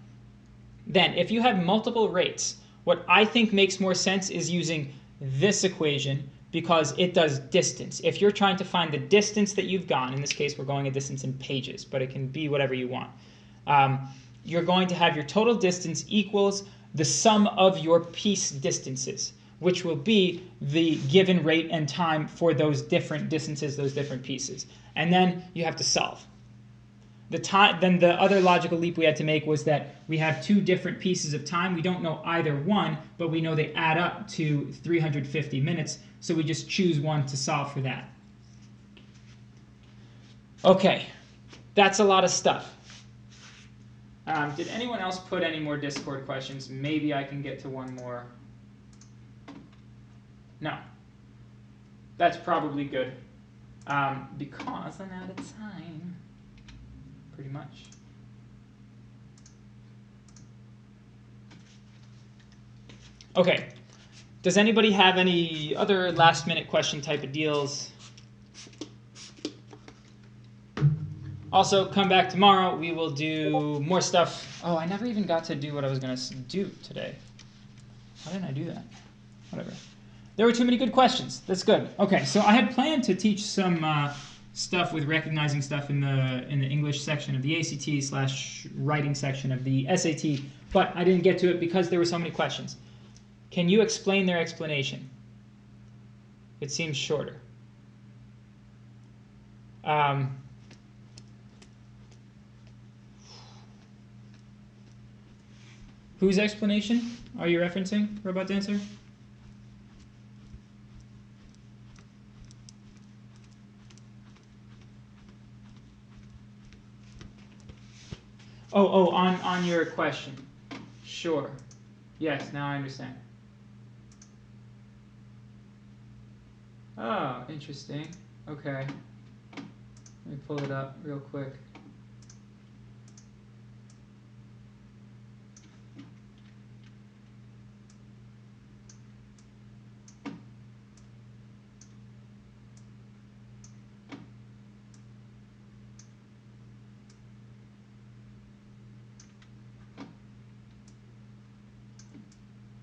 Then, if you have multiple rates, what I think makes more sense is using this equation because it does distance. If you're trying to find the distance that you've gone, in this case we're going a distance in pages, but it can be whatever you want. You're going to have your total distance equals the sum of your piece distances, which will be the given rate and time for those different distances, those different pieces. And then you have to solve. Then the other logical leap we had to make was that we have two different pieces of time. We don't know either one, but we know they add up to 350 minutes, so we just choose one to solve for that. Okay, that's a lot of stuff. Did anyone else put any more Discord questions? Maybe I can get to one more. No. That's probably good, because I'm out of time. Pretty much. Okay. Does anybody have any other last minute question type of deals? Also, come back tomorrow. We will do more stuff. Oh, I never even got to do what I was going to do today. Why didn't I do that? Whatever. There were too many good questions. That's good. Okay, so I had planned to teach some stuff with recognizing stuff in the English section of the ACT/writing section of the SAT, but I didn't get to it because there were so many questions. Can you explain their explanation? It seems shorter. Whose explanation are you referencing, Robot Dancer? Oh, on your question. Sure. Yes, now I understand. Oh, interesting. Okay. Let me pull it up real quick.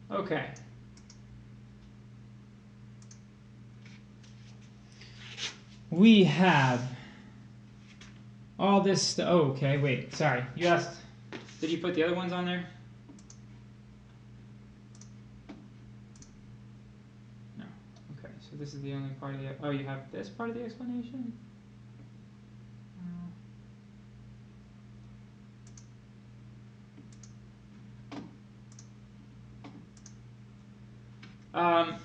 Okay. We have all this. Oh, okay, wait. Sorry. You asked. Did you put the other ones on there? No. Okay. this is the only part of the... Oh, you have this part of the explanation? I'm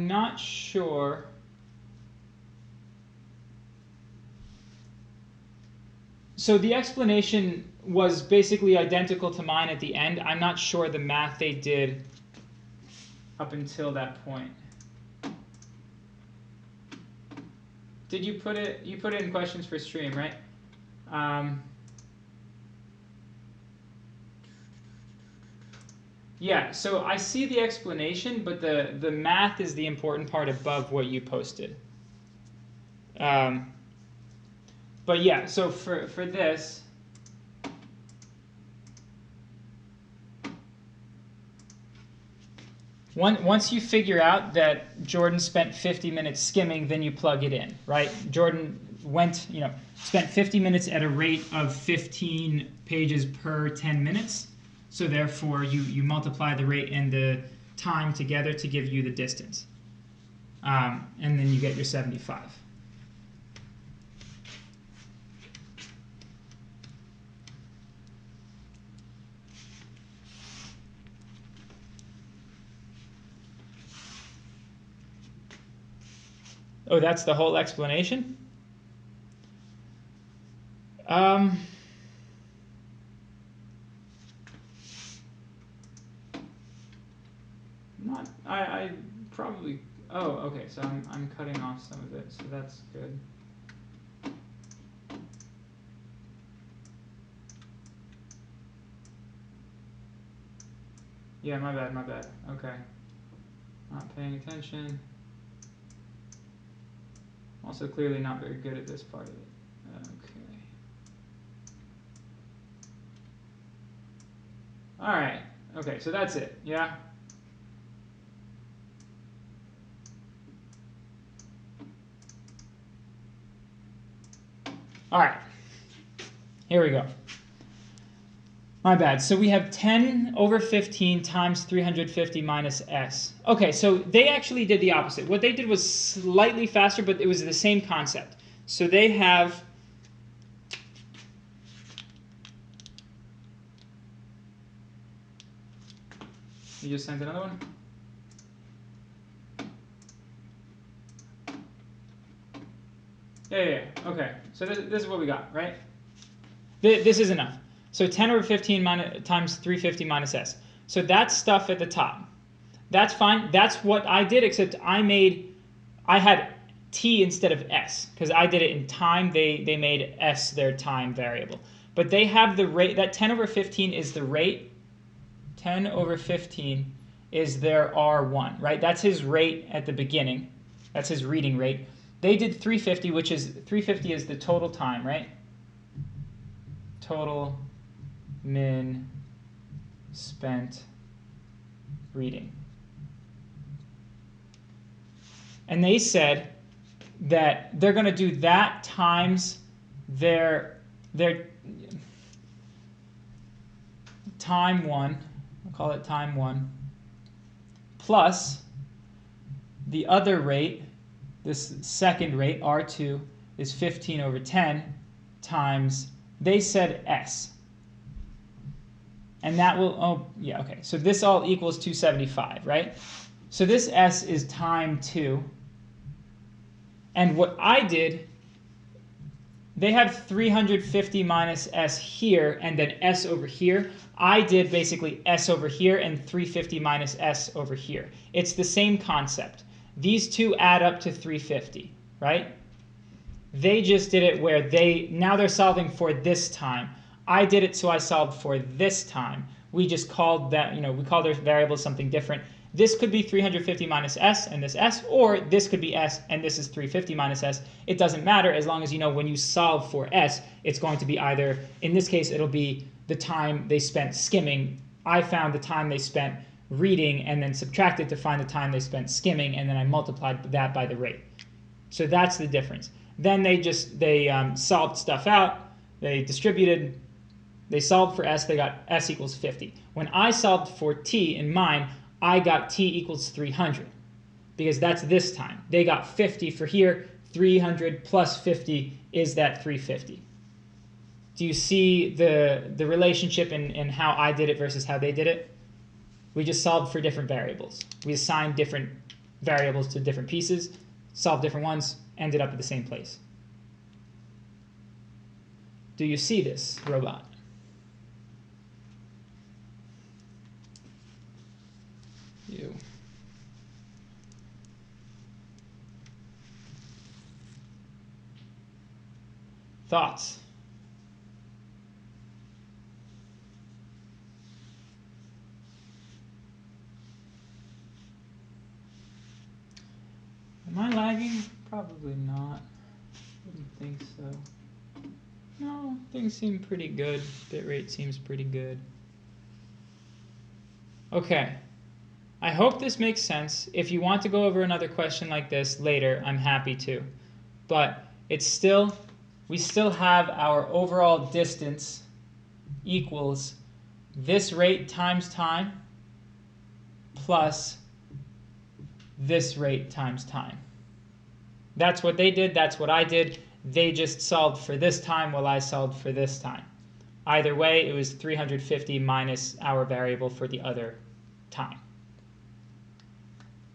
not sure. So the explanation was basically identical to mine at the end. I'm not sure the math they did up until that point. Did you put it? You put it in questions for stream, right? Yeah, so I see the explanation, but the math is the important part above what you posted. But yeah, so for this, once you figure out that Jordan spent 50 minutes skimming, then you plug it in, right? Jordan went, spent 50 minutes at a rate of 15 pages per 10 minutes. So therefore, you multiply the rate and the time together to give you the distance. And then you get your 75. Oh, that's the whole explanation? I probably, oh, okay, so I'm cutting off some of it, so that's good. Yeah, my bad, okay. Not paying attention. Also clearly not very good at this part of it. Okay. All right, okay, so that's it, yeah? All right, here we go. My bad. So we have 10 over 15 times 350 minus s. Okay, so they actually did the opposite. What they did was slightly faster, but it was the same concept. So they have you just sent another one? Yeah. Okay. So this is what we got, right? This is enough. So 10 over 15 times 350 minus s. So that's stuff at the top. That's fine. That's what I did, except I had t instead of s, because I did it in time. They made s their time variable. But they have the rate. That 10 over 15 is the rate. 10 over 15 is their R1, right? That's his rate at the beginning. That's his reading rate. They did 350, which is 350 is the total time, right? Total min spent reading. And they said that they're going to do that times their time 1, I'll call it time 1, plus the other rate, this second rate, R2, is 15 over 10 times, they said S. And that will, oh, yeah, okay. So this all equals 275, right? So this S is time 2. And what I did, they have 350 minus S here and then S over here. I did basically S over here and 350 minus S over here. It's the same concept. These two add up to 350, right? They just did it where now they're solving for this time. I did it so I solved for this time. We just called that, we called their variables something different. This could be 350 minus S and this S, or this could be S and this is 350 minus S. It doesn't matter as long as you know when you solve for S, it's going to be either, in this case, it'll be the time they spent skimming. I found the time they spent reading and then subtracted to find the time they spent skimming, and then I multiplied that by the rate. So that's the difference. Then they solved stuff out. They distributed, they solved for s, they got s equals 50. When I solved for t in mine, I got t equals 300 because that's this time. They got 50 for here. 300 plus 50 is that 350. Do you see the relationship in how I did it versus how they did it? We just solved for different variables. We assigned different variables to different pieces, solved different ones, ended up at the same place. Do you see this, robot? You. Thoughts? Am I lagging? Probably not. Wouldn't think so. No, things seem pretty good. Bitrate seems pretty good. Okay. I hope this makes sense. If you want to go over another question like this later, I'm happy to. But it's still, we still have our overall distance equals this rate times time plus this rate times time. That's what they did, that's what I did. They just solved for this time while I solved for this time. Either way, it was 350 minus our variable for the other time.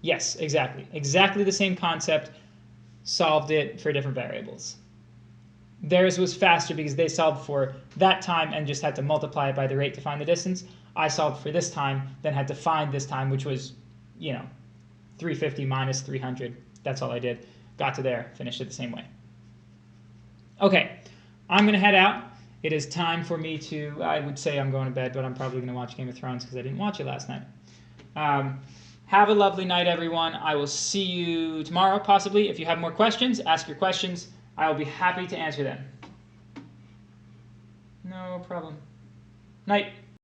Yes, exactly. Exactly the same concept, solved it for different variables. Theirs was faster because they solved for that time and just had to multiply it by the rate to find the distance. I solved for this time, then had to find this time, which was, 350 minus 300. That's all I did. Got to there, finished it the same way. Okay, I'm going to head out. It is time for me to, I would say I'm going to bed, but I'm probably going to watch Game of Thrones because I didn't watch it last night. Have a lovely night, everyone. I will see you tomorrow, possibly. If you have more questions, ask your questions. I will be happy to answer them. No problem. Night.